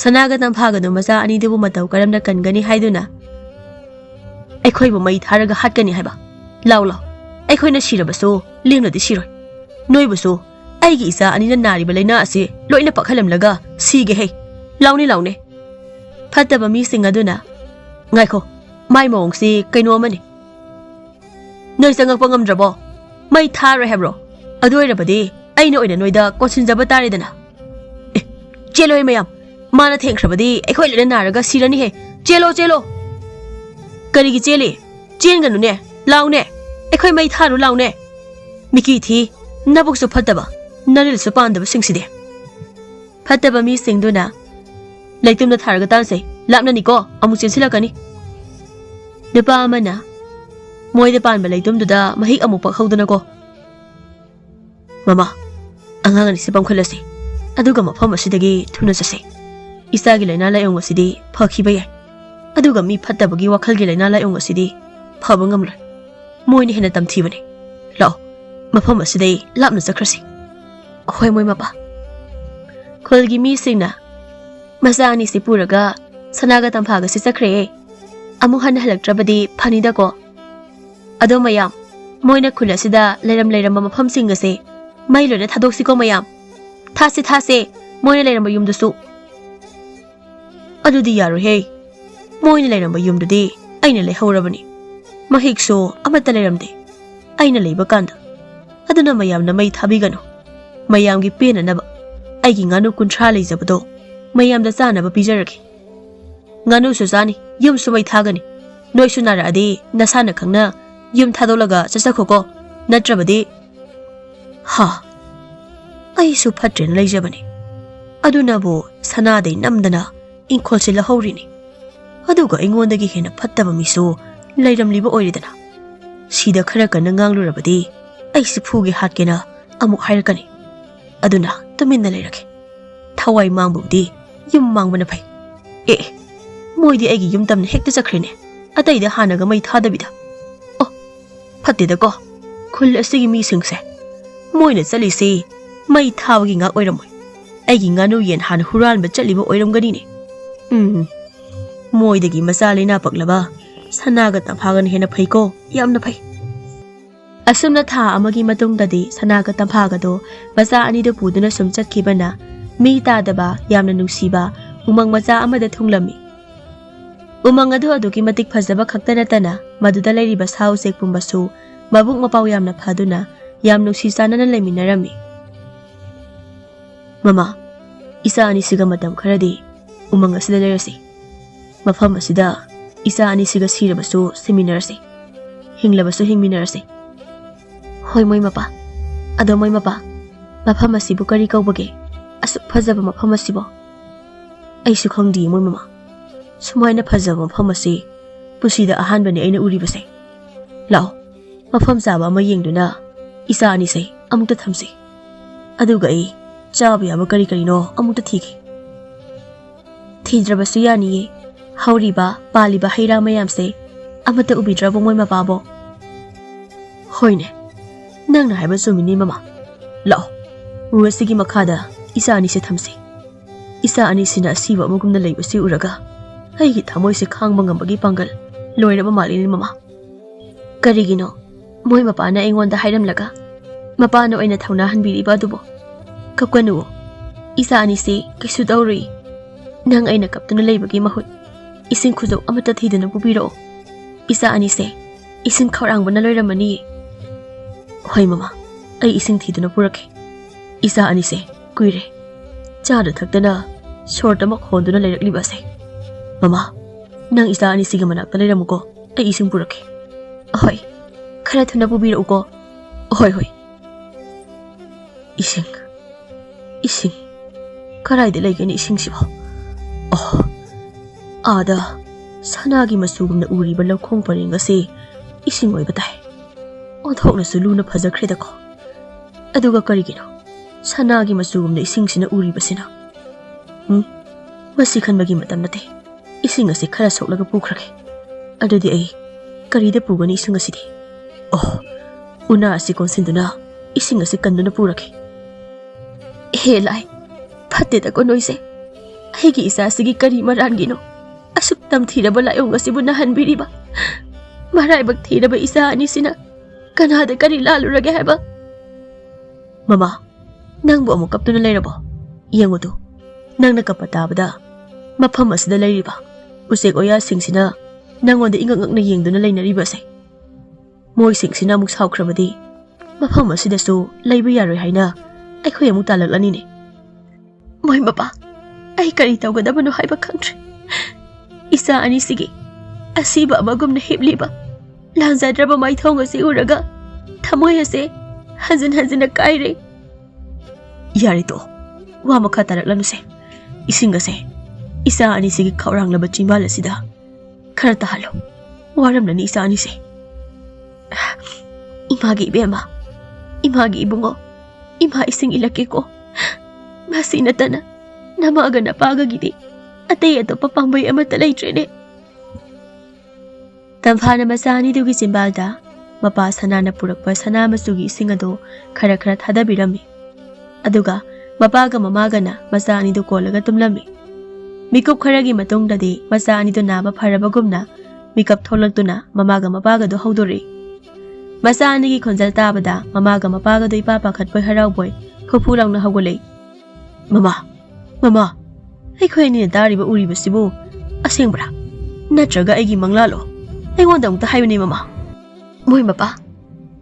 ꯁꯅꯥꯒ ꯇꯝꯐꯥꯒꯗꯨ ꯃꯆꯥ ꯑꯅꯤꯗꯨꯕꯨ ꯃꯇꯧ ꯀꯔꯝꯅ ꯀꯟꯒꯅꯤ ꯍꯥꯏꯗꯨꯅ ꯑꯩꯈꯣꯏꯕꯨ ꯃꯩ ꯊꯥꯔꯒ ꯍꯥꯠꯀꯅꯤ ꯍꯥꯏꯕ ꯂꯥꯎ ꯑꯩꯈꯣꯏꯅ ꯁꯤꯔꯕꯁꯨ ꯂꯦꯝꯅꯗꯤ ꯁꯤꯔꯣꯏ ꯅꯣꯏꯕꯨꯁꯨ ꯑꯩꯒꯤ ꯏꯆꯥ ꯑꯅꯤꯅ ꯅꯥꯔꯤꯕ ꯂꯩꯅꯥ ꯑꯁꯤ ꯂꯣꯏꯅ ꯄꯛꯍꯜꯂꯝꯂꯒ ꯁꯤꯒꯦꯍꯦ ꯂꯥꯎꯅꯦ ꯐꯠꯇꯕ ꯃꯤꯁꯤꯡ ꯑꯗꯨꯅ ꯉꯥꯏꯈꯣ ꯃꯥꯏ ꯃꯑꯣꯡꯁꯤ ꯀꯩꯅꯣ ꯑꯃꯅꯤ ꯅꯣꯏ ꯆꯪꯉꯛꯄ ꯉꯝꯗ꯭ꯔꯕꯣ ꯃꯩ ꯊꯥꯔꯣꯏ ꯍꯥꯏꯕ꯭ꯔꯣ ꯑꯗꯨ ꯑꯣꯏꯔꯕꯗꯤ ꯑꯩꯅ ꯑꯣꯏꯅ ꯅꯣꯏꯗ ꯀꯣꯟꯁꯤꯟꯖꯕ ꯇꯥꯔꯦꯗꯅ ꯆꯦꯜꯂꯣꯏ ꯃꯌꯥꯝ ꯃꯥꯅ ꯊꯦꯡꯈ꯭ꯔꯕꯗꯤ ꯑꯩꯈꯣꯏ ꯂꯣꯏꯅ ꯅꯥꯔꯒ ꯁꯤꯔꯅꯤꯍꯦ ꯆꯦꯜꯂꯣ ꯀꯔꯤꯒꯤ ꯆꯦꯜꯂꯤ ꯆꯦꯟꯒꯅꯨꯅꯦ ꯂꯥꯎꯅꯦ ꯑꯩꯈꯣꯏ ꯃꯩ ꯊꯥꯔꯨ ꯂꯥꯎꯅꯦ ꯃꯤꯀꯤ ꯊꯤ ꯅꯕꯨꯛꯁꯨ ꯐꯠꯇꯕ ꯅꯔꯤꯜꯁꯨ ꯄꯥꯟꯗꯕꯁꯤꯡꯁꯤꯗꯤ ꯐꯠꯇꯕ ꯃꯤꯁꯤꯡꯗꯨꯅ ꯂꯩꯇꯨꯝꯗ ꯊꯥꯔꯒ ꯇꯥꯟꯁꯦ ꯂꯥꯞꯅꯅꯤꯀꯣ ꯑꯃꯨꯛ ꯆꯦꯟꯁꯤꯜꯂꯛꯀꯅꯤ ꯅꯨꯄꯥ ꯑꯃꯅ ꯃꯣꯏꯗ ꯄꯥꯟꯕ ꯂꯩꯇꯨꯝꯗꯨꯗ ꯃꯍꯤꯛ ꯑꯃꯨꯛ ꯄꯛꯍꯧꯗꯅꯀꯣ ꯃꯃꯥ ꯑꯉꯥꯡ ꯑꯅꯤꯁꯤ ꯄꯝꯈꯠꯂꯁꯤ ꯑꯗꯨꯒ ꯃꯐꯝ ꯑꯁꯤꯗꯒꯤ ꯊꯨꯅ ꯆꯠꯁꯤ ꯏꯆꯥꯒꯤ ꯂꯩꯅꯥ ꯂꯥꯏꯑꯣꯡ ꯑꯁꯤꯗꯤ ꯐꯈꯤꯕ ꯌꯥꯏ ꯑꯗꯨꯒ ꯃꯤ ꯐꯠꯇꯕꯒꯤ ꯋꯥꯈꯜꯒꯤ ꯂꯩꯅꯥ ꯂꯥꯏꯑꯣꯡ ꯑꯁꯤꯗꯤ ꯐꯕ ꯉꯝꯂꯣꯏ ꯃꯣꯏꯅ ꯍꯦꯟꯅ ꯇꯝꯊꯤꯕꯅꯤ ꯂꯥꯛꯑꯣ ꯃꯐꯝ ꯑꯁꯤꯗꯩ ꯂꯥꯞꯅ ꯆꯠꯈ꯭ꯔꯁꯤ ꯍꯣꯏ ꯃꯣꯏ ꯃꯄꯥ ꯈꯨꯜꯒꯤ ꯃꯤꯁꯤꯡꯅ ꯃꯆꯥ ꯑꯅꯤꯁꯤ ꯄꯨꯔꯒ ꯁꯅꯥꯒ ꯇꯝꯐꯥꯒꯁꯤ ꯆꯠꯈ꯭ꯔꯦ ꯑꯃꯨꯛ ꯍꯟꯅ ꯍꯜꯂꯛꯇ꯭ꯔꯕꯗꯤ ꯐꯅꯤꯗꯀꯣ ꯑꯗꯣ ꯃꯌꯥꯝ ꯃꯣꯏꯅ ꯈꯨꯜ ꯑꯁꯤꯗ ꯂꯩꯔꯝꯕ ꯃꯐꯝꯁꯤꯡ ꯑꯁꯦ ꯃꯩ ꯂꯣꯏꯅ ꯊꯥꯗꯣꯛꯁꯤꯀꯣ ꯃꯌꯥꯝ ꯊꯥꯁꯦ ꯃꯣꯏꯅ ꯂꯩꯔꯝꯕ ꯌꯨꯝꯗꯨꯁꯨ ꯑꯗꯨꯗꯤ ꯌꯥꯔꯣꯏꯍꯦ ꯃꯣꯏꯅ ꯂꯩꯔꯝꯕ ꯌꯨꯝꯗꯨꯗꯤ ꯑꯩꯅ ꯂꯩꯍꯧꯔꯕꯅꯤ ꯃꯍꯤꯛꯁꯨ ꯑꯃꯠꯇ ꯂꯩꯔꯝꯗꯦ ꯑꯩꯅ ꯂꯩꯕ ꯀꯥꯟꯗ ꯑꯗꯨꯅ ꯃꯌꯥꯝꯅ ꯃꯩ ꯊꯥꯕꯤꯒꯅꯨ ꯃꯌꯥꯝꯒꯤ ꯄꯦꯟꯅꯅꯕ ꯑꯩꯒꯤ ꯉꯥꯅꯨ 30 ꯂꯩꯖꯕꯗꯣ ꯃꯌꯥꯝꯗ ꯆꯥꯅꯕ ꯄꯤꯖꯔꯒꯦ ꯉꯥꯅꯨꯁꯨ ꯆꯥꯅꯤ ꯌꯨꯝꯁꯨ ꯃꯩ ꯊꯥꯒꯅꯤ ꯅꯣꯏꯁꯨ ꯅꯥꯔꯛꯑꯗꯤ ꯅꯁꯥꯅ ꯈꯪꯅ ꯌꯨꯝ ꯊꯥꯗꯣꯛꯂꯒ ꯆꯠꯆꯈꯣꯀꯣ ꯅꯠꯇ꯭ꯔꯕꯗꯤ ꯑꯩꯁꯨ ꯐꯠꯇ꯭ꯔꯦꯅ ꯂꯩꯖꯕꯅꯤ ꯑꯗꯨꯅꯕꯨ ꯁꯅꯥꯗꯩ ꯅꯝꯗꯅ ꯏꯪꯈꯣꯜꯁꯤ ꯂꯧꯍꯧꯔꯤꯅꯤ ꯑꯗꯨꯒ ꯑꯩꯉꯣꯟꯗꯒꯤ ꯍꯦꯟꯅ ꯐꯠꯇꯕ ꯃꯤꯁꯨ ꯂꯩꯔꯝꯂꯤꯕ ꯑꯣꯏꯔꯦꯗꯅ ꯁꯤꯗ ꯈꯔ ꯀꯟꯅ ꯉꯥꯡꯂꯨꯔꯕꯗꯤ ꯑꯩꯁꯤ ꯐꯨꯒꯦ ꯍꯥꯠꯀꯦꯅ ꯑꯃꯨꯛ ꯍꯥꯏꯔꯛꯀꯅꯤ ꯑꯗꯨꯅ ꯇꯨꯃꯤꯟꯅ ꯂꯩꯔꯒꯦ ꯊꯋꯥꯏ ꯃꯥꯡꯕꯕꯨꯗꯤ ꯌꯨꯝ ꯃꯥꯡꯕꯅ ꯐꯩ ꯃꯣꯏꯗꯤ ꯑꯩꯒꯤ ꯌꯨꯝ ꯇꯝꯅ ꯍꯦꯛꯇ ꯆꯠꯈ꯭ꯔꯦꯅꯦ ꯑꯇꯩꯗ ꯍꯥꯟꯅꯒ ꯃꯩ ꯊꯥꯗꯕꯤꯗ ꯐꯠꯇꯦꯗꯀꯣ ꯈꯨꯜ ꯑꯁꯤꯒꯤ ꯃꯤꯁꯤꯡꯁꯦ ꯃꯣꯏꯅ ꯆꯠꯂꯤꯁꯤ ꯃꯩ ꯊꯥꯕꯒꯤ ꯉꯥꯛ ꯑꯣꯏꯔꯝꯃꯣꯏ ꯑꯩꯒꯤ ꯉꯥꯅꯨ ꯌꯦꯟ ꯍꯥꯟꯅ ꯍꯨꯔꯥꯟꯕ ꯆꯠꯂꯤꯕ ꯑꯣꯏꯔꯝꯒꯅꯤꯅꯦ ꯃꯣꯏꯗꯒꯤ ꯃꯆꯥ ꯂꯩꯅꯥ ꯄꯛꯂꯕ ꯁꯅꯥꯒ ꯇꯝꯐꯥꯒꯅ ꯍꯦꯟꯅ ꯐꯩꯀꯣ ꯌꯥꯝꯅ ꯐꯩ ꯑꯁꯨꯝꯅ ꯊꯥ ꯑꯃꯒꯤ ꯃꯇꯨꯡꯗꯗꯤ ꯁꯅꯥꯒ ꯇꯝꯐꯥꯒꯗꯣ ꯃꯆꯥ ꯑꯅꯤꯗꯨ ꯄꯨꯗꯨꯅ ꯁꯨꯝ ꯆꯠꯈꯤꯕꯅ ꯃꯤ ꯇꯥꯗꯕ ꯌꯥꯝꯅ ꯅꯨꯡꯁꯤꯕ ꯎꯃꯪ ꯃꯆꯥ ꯑꯃꯗ ꯊꯨꯡꯂꯝꯃꯤ ꯎꯃꯪ ꯑꯗꯨ ꯑꯗꯨꯛꯀꯤ ꯃꯇꯤꯛ ꯐꯖꯕ ꯈꯛꯇ ꯅꯠꯇꯅ ꯃꯗꯨꯗ ꯂꯩꯔꯤꯕ ꯁꯥ ꯎꯆꯦꯛ ꯄꯨꯝꯕꯁꯨ ꯃꯕꯨꯛ ꯃꯄꯥꯎ ꯌꯥꯝꯅ ꯐꯗꯨꯅ ꯌꯥꯝ ꯅꯨꯡꯁꯤ ꯆꯥꯟꯅꯅ ꯂꯩꯃꯤꯟꯅꯔꯝꯃꯤ ꯃꯃꯥ ꯏꯆꯥ ꯑꯅꯤꯁꯤꯒ ꯃꯇꯝ ꯈꯔꯗꯤ ꯎꯃꯪ ꯑꯁꯤꯗ ꯂꯩꯔꯁꯤ ꯃꯐꯝ ꯑꯁꯤꯗ ꯏꯆꯥ ꯑꯅꯤꯁꯤꯒ ꯁꯤꯔꯕꯁꯨ ꯁꯤꯃꯤꯟꯅꯔꯁꯤ ꯍꯤꯡꯂꯕꯁꯨ ꯍꯤꯡꯃꯤꯟꯅꯔꯁꯤ ꯍꯣꯏ ꯃꯣꯏ ꯃꯄꯥ ꯑꯗꯣ ꯃꯣꯏ ꯃꯄꯥ ꯃꯐꯝ ꯑꯁꯤꯕꯨ ꯀꯔꯤ ꯀꯧꯕꯒꯦ ꯑꯁꯨꯛ ꯐꯖꯕ ꯃꯐꯝ ꯑꯁꯤꯕꯣ ꯑꯩꯁꯨ ꯈꯪꯗꯤꯌꯦ ꯃꯣꯏ ꯃꯃꯥ ꯁꯨꯃꯥꯏꯅ ꯐꯖꯕ ꯃꯐꯝ ꯑꯁꯤ ꯄꯨꯟꯁꯤꯗ ꯑꯍꯥꯟꯕꯅꯤ ꯑꯩꯅ ꯎꯔꯤꯕꯁꯦ ꯂꯥꯛꯑꯣ ꯃꯐꯝ ꯆꯥꯕ ꯑꯃ ꯌꯦꯡꯗꯨꯅ ꯏꯆꯥ ꯑꯅꯤꯁꯦ ꯑꯃꯨꯛꯇ ꯊꯝꯁꯤ ꯑꯗꯨꯒ ꯑꯩ ꯆꯥꯕ ꯌꯥꯕ ꯀꯔꯤ ꯀꯔꯤꯅꯣ ꯑꯃꯨꯛꯇ ꯊꯤꯒꯦ ꯊꯤꯗ꯭ꯔꯕꯁꯨ ꯌꯥꯅꯤꯌꯦ ꯍꯧꯔꯤꯕ ꯄꯥꯜꯂꯤꯕ ꯍꯩꯔꯥ ꯃꯌꯥꯝꯁꯦ ꯑꯃꯠꯇ ꯎꯕꯤꯗ꯭ꯔꯕꯣ ꯃꯣꯏ ꯃꯄꯥꯕꯣ ꯍꯣꯏꯅꯦ ꯅꯪꯅ ꯍꯥꯏꯕ ꯆꯨꯝꯃꯤꯅꯤ ꯃꯃꯥ ꯂꯥꯛꯑꯣ ꯎ ꯑꯁꯤꯒꯤ ꯃꯈꯥꯗ ꯏꯆꯥ ꯑꯅꯤꯁꯦ ꯊꯝꯁꯤ ꯏꯆꯥ ꯑꯅꯤꯁꯤꯅ ꯑꯁꯤꯕ ꯑꯃꯒꯨꯝꯅ ꯂꯩꯕꯁꯤ ꯎꯔꯒ ꯑꯩꯒꯤ ꯊꯃꯣꯏꯁꯦ ꯈꯥꯡꯕ ꯉꯝꯕꯒꯤ ꯄꯥꯡꯒꯜ ꯂꯣꯏꯔꯕ ꯃꯥꯜꯂꯤꯅꯤ ꯃꯃꯥ ꯀꯔꯤꯒꯤꯅꯣ ꯃꯣꯏ ꯃꯄꯥꯅ ꯑꯩꯉꯣꯟꯗ ꯍꯥꯏꯔꯝꯂꯒ ꯃꯄꯥꯅ ꯑꯣꯏꯅ ꯊꯧꯅꯥ ꯍꯟꯕꯤꯔꯤꯕ ꯑꯗꯨꯕꯨ ꯀꯞꯀꯅꯨ ꯏꯆꯥ ꯑꯅꯤꯁꯤ ꯀꯩꯁꯨ ꯇꯧꯔꯨꯏ ꯅꯪ ꯑꯩꯅ ꯀꯞꯇꯨꯅ ꯂꯩꯕꯒꯤ ꯃꯍꯨꯠ ising khujok amata thidana pubiro. Isa anise, ising khaurang bana loiramani. Hoi mama, ai ising thidana purake. Isa anise, kuire. Chada thakdana, short amak honduna lairakli base. Mama, nang isa anise ga manakta lairamuko, ai ising purake. Hoi, khara thuna pubiro ko. Hoi hoi. Ising. Karai de laigani ising sibo. Oh. Ada sanagi masugum na uri ba lakhong paringa se ising oi batai. Othok na sulu na phajakre da ko. Aduga karigino. Sanagi masugum na ising sina uri ba sina. Masi khan bagi matam nate. Ising ase khara soklaga pukhrake. Adudi ai kari de pugani ising asidi. Oh. Una ase konsinduna ising ase kanduna purake. He lai. Phatte da ko noise. Hegi isa sigi kari marangino. Asuk tam thiraba layong asibu nahanbiriba. Maraibag thiraba isa ani sina. Kanada kari lalurage haba. Mama, nang bu amuk kaptuna lairabo. Yengo tu. Nang nakapatabada. Mafam asida lairiba. Usek oya singsina. Nang onde ingak na yengduna lainariba say. Moy singsina muk saukrabadi. Mafam asida so laiba yaroi haina. Ay khoy amuk talaklani ne. Moy mapa. Ay kari tawgadaba no haiba country. Isa ani sige. Asiba amagum na hibliba. Langzadraba mai thong ase uraga. Thamoy ase. Hazin na kaire. Yari to. Wa makha taraklanu se. Ising ase. Isa ani sige khaurang laba chimbal asida. Khara tahalo. Waram na ni isa ani se. Imagi bema. Imagi ibungo. Ima ising ilake ko. Masinatana. Namaga na pagagidi. Atay ato papambay amata laytre. Tamphana masani dugi simbalda. Mapa sana na purakpa sana masugi ising ado khara thadabirami. Aduga mapaga mamaga na masani do kolaga tumlami. Mikop kharagi matungdadi masani do naba pharabagumna mikap tholagtuna mamaga mapaga do haudori. Masani gi khonjal tabada mamaga mapaga do ipapa khatpai harauboy phupulang na hagolei. Mama, aikoy ni dariba uriba sibu asengbra natraga aigi manglalo. Aingondang ta hayuni mama. Moy mapa,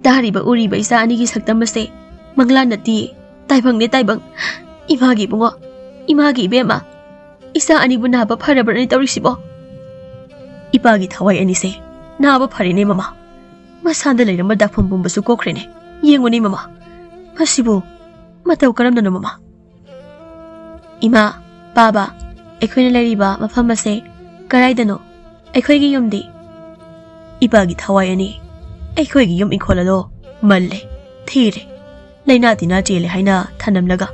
dariba uriba isa ani gi saktamase manglan nati taibang ne taibang imagi bungo imagi bema isa ani bu naba pharabra ni tawrisibo. Ipagi thawai ani se naba phari ne mama. Masanda leiramba dakpham bumbasu kokhrene yengoni mama. Masibu mataw karamna no mama. Ima, Baba, aikoy na lariba mafam ase karay dano aikoy gi yumdi. Ipagi thawai ani aikoy gi yum ikholado malle thire lainati na chele haina thanamlaga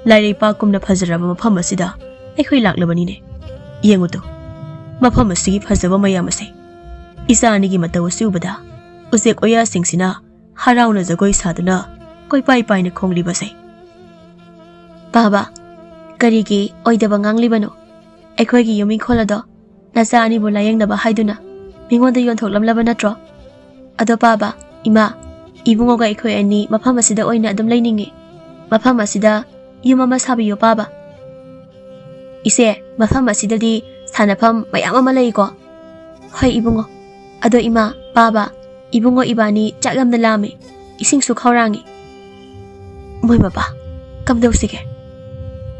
lairi pa kumna phajraba mafam asida aikoy laklabani ne. Yenguto mafam asigi phajaba mayam ase isa ani gi mataw siubada usek oya singsina harauna jagoi saduna koi pai pai na khongli base. Baba, karigi oidaba nganglibano aikoy gi yumi kholado nasa ani bu layeng naba haiduna mingonda yon thoklamlaba natro. Ado baba, ima, ibungo ga aikoy ani mafam asida oina adum lainingi. Mafam asida yumama sabiyo baba. Ise mafam asida di sanafam mayam ama laiko. Hoy ibungo. Ado ima, baba, ibungo ibani chaklam na lame ising su khawrangi. Moy mapa, kamdaw sige.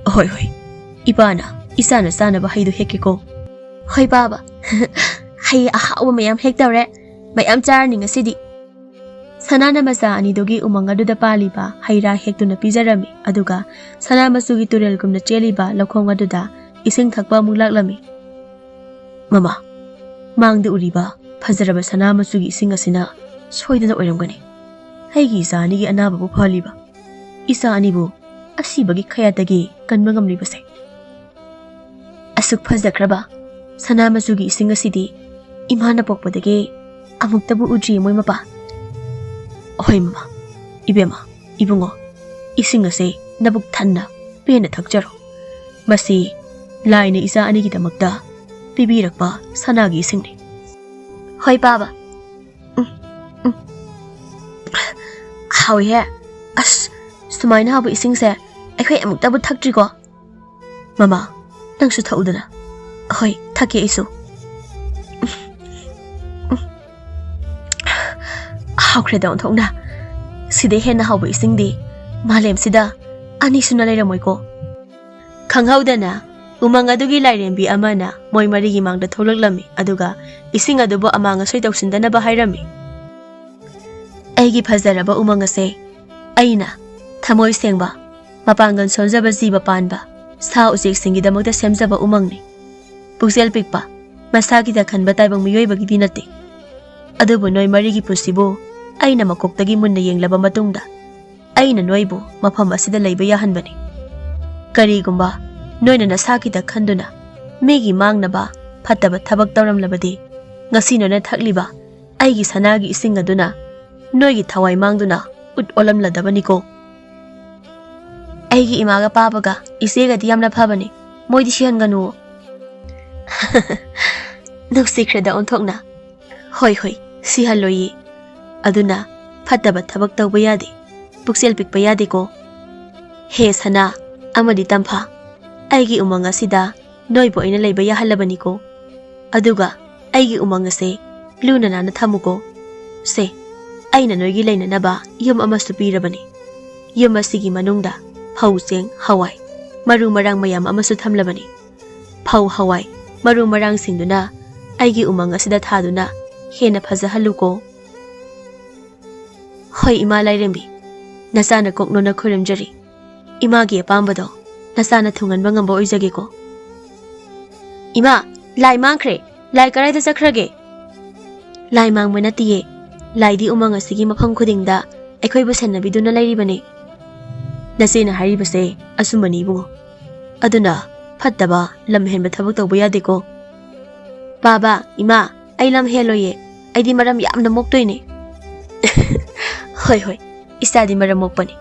Hoy, ibana, isa na sana ba haydo heke ko? Hoy baba, hay ahawa mayam hektare, mayam charning asidi. Sanana masa ani dogi umangadu da pali ba hayra hektu na pizarami aduga sana masugi turel kum na cheli ba lakhong aduda ising thakpa mulaklami. Mama, mangde uriba phazaraba sana masugi ising asina soidana oiramgani. Haigi isa ani gi anaba bu phali ba. Isa ani bu asibagi khayatagi kanmangam libase. Asuk phazakraba sana masugi ising asidi imana pokpadagi amuktabu udri moy mapa. Hoy mama, ibema, ibungo, ising ase nabuk thanna pena thakjaro. Masi laina isa ani gi damakta pibirakpa sanagi isingni. Hoy baba. How he? As sumaina habu ising se aikoy amuktabu thakjri ko. Mama, nang su thaudana. Hoy, ꯊꯛꯀꯦ ꯑꯩꯁꯨ ꯍꯥꯎꯈ꯭ꯔꯦꯗ ꯑꯣꯟꯊꯣꯛꯅ ꯁꯤꯗꯩ ꯍꯦꯟꯅ ꯍꯥꯎꯕ ꯏꯁꯤꯡꯗꯤ ꯃꯥꯂꯦꯝꯁꯤꯗ ꯑꯅꯤ ꯁꯨꯅ ꯂꯩꯔꯝꯃꯣꯏꯀꯣ ꯈꯪꯍꯧꯗꯅ ꯎꯃꯪ ꯑꯗꯨꯒꯤ ꯂꯥꯏꯔꯦꯝꯕꯤ ꯑꯃꯅ ꯃꯣꯏ ꯃꯔꯤꯒꯤ ꯃꯥꯡꯗ ꯊꯣꯛꯂꯛꯂꯝꯃꯤ ꯑꯗꯨꯒ ꯏꯁꯤꯡ ꯑꯗꯨꯕꯨ ꯑꯃꯥꯡ ꯑꯁꯣꯏ ꯇꯧꯁꯤꯟꯗꯅꯕ ꯍꯥꯏꯔꯝꯃꯤ ꯑꯩꯒꯤ ꯐꯖꯔꯕ ꯎꯃꯪ ꯑꯁꯦ ꯑꯩꯅ ꯊꯃꯣꯏ ꯁꯦꯡꯕ ꯃꯄꯥꯡꯒꯜ ꯁꯣꯟꯖꯕ ꯖꯤꯕ ꯄꯥꯟꯕ ꯁꯥ ꯎꯆꯦꯛꯁꯤꯡꯒꯤꯗꯃꯛꯇ ꯁꯦꯝꯖꯕ ꯎꯃꯪꯅꯤ ꯄꯨꯛꯆꯦꯜ ꯄꯤꯛꯄ ꯃꯁꯥꯒꯤꯗ ꯈꯟꯕ ꯇꯥꯏꯕꯪ ꯃꯤꯑꯣꯏꯕꯒꯤꯗꯤ ꯅꯠꯇꯦ ꯑꯗꯨꯕꯨ ꯅꯣꯏ ꯃꯔꯤꯒꯤ ꯄꯨꯟꯁꯤꯕꯨ ꯑꯩꯅ ꯃꯀꯣꯛꯇꯒꯤ ꯃꯨꯟꯅ ꯌꯦꯡꯂꯕ ꯃꯇꯨꯡꯗ ꯑꯩꯅ ꯅꯣꯏꯕꯨ ꯃꯐꯝ ꯑꯁꯤꯗ ꯂꯩꯕ ꯌꯥꯍꯟꯕꯅꯤ ꯀꯔꯤꯒꯨꯝꯕ ꯅꯣꯏꯅ ꯅꯁꯥꯒꯤꯗ ꯈꯟꯗꯨꯅ ꯃꯤꯒꯤ ꯃꯥꯡꯅꯕ ꯐꯠꯇꯕ ꯊꯕꯛ ꯇꯧꯔꯝꯂꯕꯗꯤ ꯉꯁꯤ ꯅꯣꯏꯅ ꯊꯛꯂꯤꯕ ꯑꯩꯒꯤ ꯁꯅꯥꯒꯤ ꯏꯁꯤꯡ ꯑꯗꯨꯅ ꯅꯣꯏꯒꯤ ꯊꯋꯥꯏ ꯃꯥꯡꯗꯨꯅ ꯎꯠ ꯑꯣꯜꯂꯝꯂꯗꯕꯅꯤꯀꯣ ꯑꯩꯒꯤ ꯏꯃꯥꯒ ꯄꯥꯕꯒ ꯏꯆꯦꯒꯗꯤ ꯌꯥꯝꯅ ꯐꯕꯅꯤ ꯃꯣꯏꯗꯤ ꯁꯤꯍꯟꯒꯅꯨ ꯅꯨꯡꯁꯤꯈ꯭ꯔꯦꯗ ꯑꯣꯟꯊꯣꯛꯅ ꯍꯣꯏ ꯍꯣꯏ ꯁꯤꯍꯜꯂꯣꯏꯌꯦ ꯑꯗꯨꯅ ꯐꯠꯇꯕ ꯊꯕꯛ ꯇꯧꯕ ꯌꯥꯗꯦ ꯄꯨꯛꯆꯦꯜ ꯄꯤꯛꯄ ꯌꯥꯗꯦꯀꯣ ꯍꯦ ꯁꯅꯥ ꯑꯃꯗꯤ ꯇꯝꯐꯥ ꯑꯩꯒꯤ ꯎꯃꯪ ꯑꯁꯤꯗ ꯅꯣꯏꯕꯨ ꯑꯩꯅ ꯂꯩꯕ ꯌꯥꯍꯜꯂꯕꯅꯤꯀꯣ ꯑꯗꯨꯒ ꯑꯩꯒꯤ ꯎꯃꯪ ꯑꯁꯦ ꯂꯨꯅ ꯅꯥꯟꯅ ꯊꯝꯃꯨꯀꯣ ꯁꯦ ꯑꯩꯅ ꯅꯣꯏꯒꯤ ꯂꯩꯅꯅꯕ ꯌꯨꯝ ꯑꯃꯁꯨ ꯄꯤꯔꯕꯅꯤ ꯌꯨꯝ ꯑꯁꯤꯒꯤ ꯃꯅꯨꯡꯗ ꯐꯧ ꯆꯦꯡ ꯍꯋꯥꯏ ꯃꯔꯨ ꯃꯔꯥꯡ ꯃꯌꯥꯝ ꯑꯃꯁꯨ ꯊꯝꯂꯕꯅꯤ ꯐꯧ ꯍꯋꯥꯏ ꯃꯔꯨ ꯃꯔꯥꯡꯁꯤꯡꯗꯨꯅ ꯑꯩꯒꯤ ꯎꯃꯪ ꯑꯁꯤꯗ ꯊꯥꯗꯨꯅ ꯍꯦꯟꯅ ꯐꯖꯍꯜꯂꯨꯀꯣ ꯍꯣꯏ ꯏꯃꯥ ꯂꯥꯏꯔꯦꯝꯕꯤ ꯅꯆꯥꯅ ꯀꯣꯛꯅꯣꯅ ꯈꯨꯔꯨꯝꯖꯔꯤ ꯏꯃꯥꯒꯤ ꯑꯄꯥꯝꯕꯗꯣ ꯅꯆꯥꯅ ꯊꯨꯡꯍꯟꯕ ꯉꯝꯕ ꯑꯣꯏꯖꯒꯦꯀꯣ ꯏꯃꯥ ꯂꯥꯏ ꯃꯥꯡꯈ꯭ꯔꯦ ꯂꯥꯏ ꯀꯔꯥꯏꯗ ꯆꯠꯈ꯭ꯔꯒꯦ ꯂꯥꯏ ꯃꯥꯡꯕ ꯅꯠꯇꯤꯌꯦ ꯂꯥꯏꯗꯤ ꯎꯃꯪ ꯑꯁꯤꯒꯤ ꯃꯐꯝ ꯈꯨꯗꯤꯡꯗ ꯑꯩꯈꯣꯏꯕꯨ ꯁꯦꯟꯅꯕꯤꯗꯨꯅ ꯂꯩꯔꯤꯕꯅꯤ ꯅꯆꯦꯅ ꯍꯥꯏꯔꯤꯕꯁꯦ ꯑꯆꯨꯝꯕꯅꯤ ꯏꯕꯨꯡꯉꯣ ꯑꯗꯨꯅ ꯐꯠꯇꯕ ꯂꯝ ꯍꯦꯟꯕ ꯊꯕꯛ ꯇꯧꯕ ꯌꯥꯗꯦꯀꯣ ꯕꯥꯕꯥ ꯏꯃꯥ ꯑꯩ ꯂꯝ ꯍꯦꯜꯂꯣꯏꯌꯦ ꯑꯩꯗꯤ ꯃꯔꯝ ꯌꯥꯝꯅ ꯃꯣꯛꯇꯣꯏꯅꯦ ꯍꯣꯏ ꯍꯣꯏ ꯏꯆꯥꯗꯤ ꯃꯔꯝ ꯃꯣꯛꯄꯅꯤ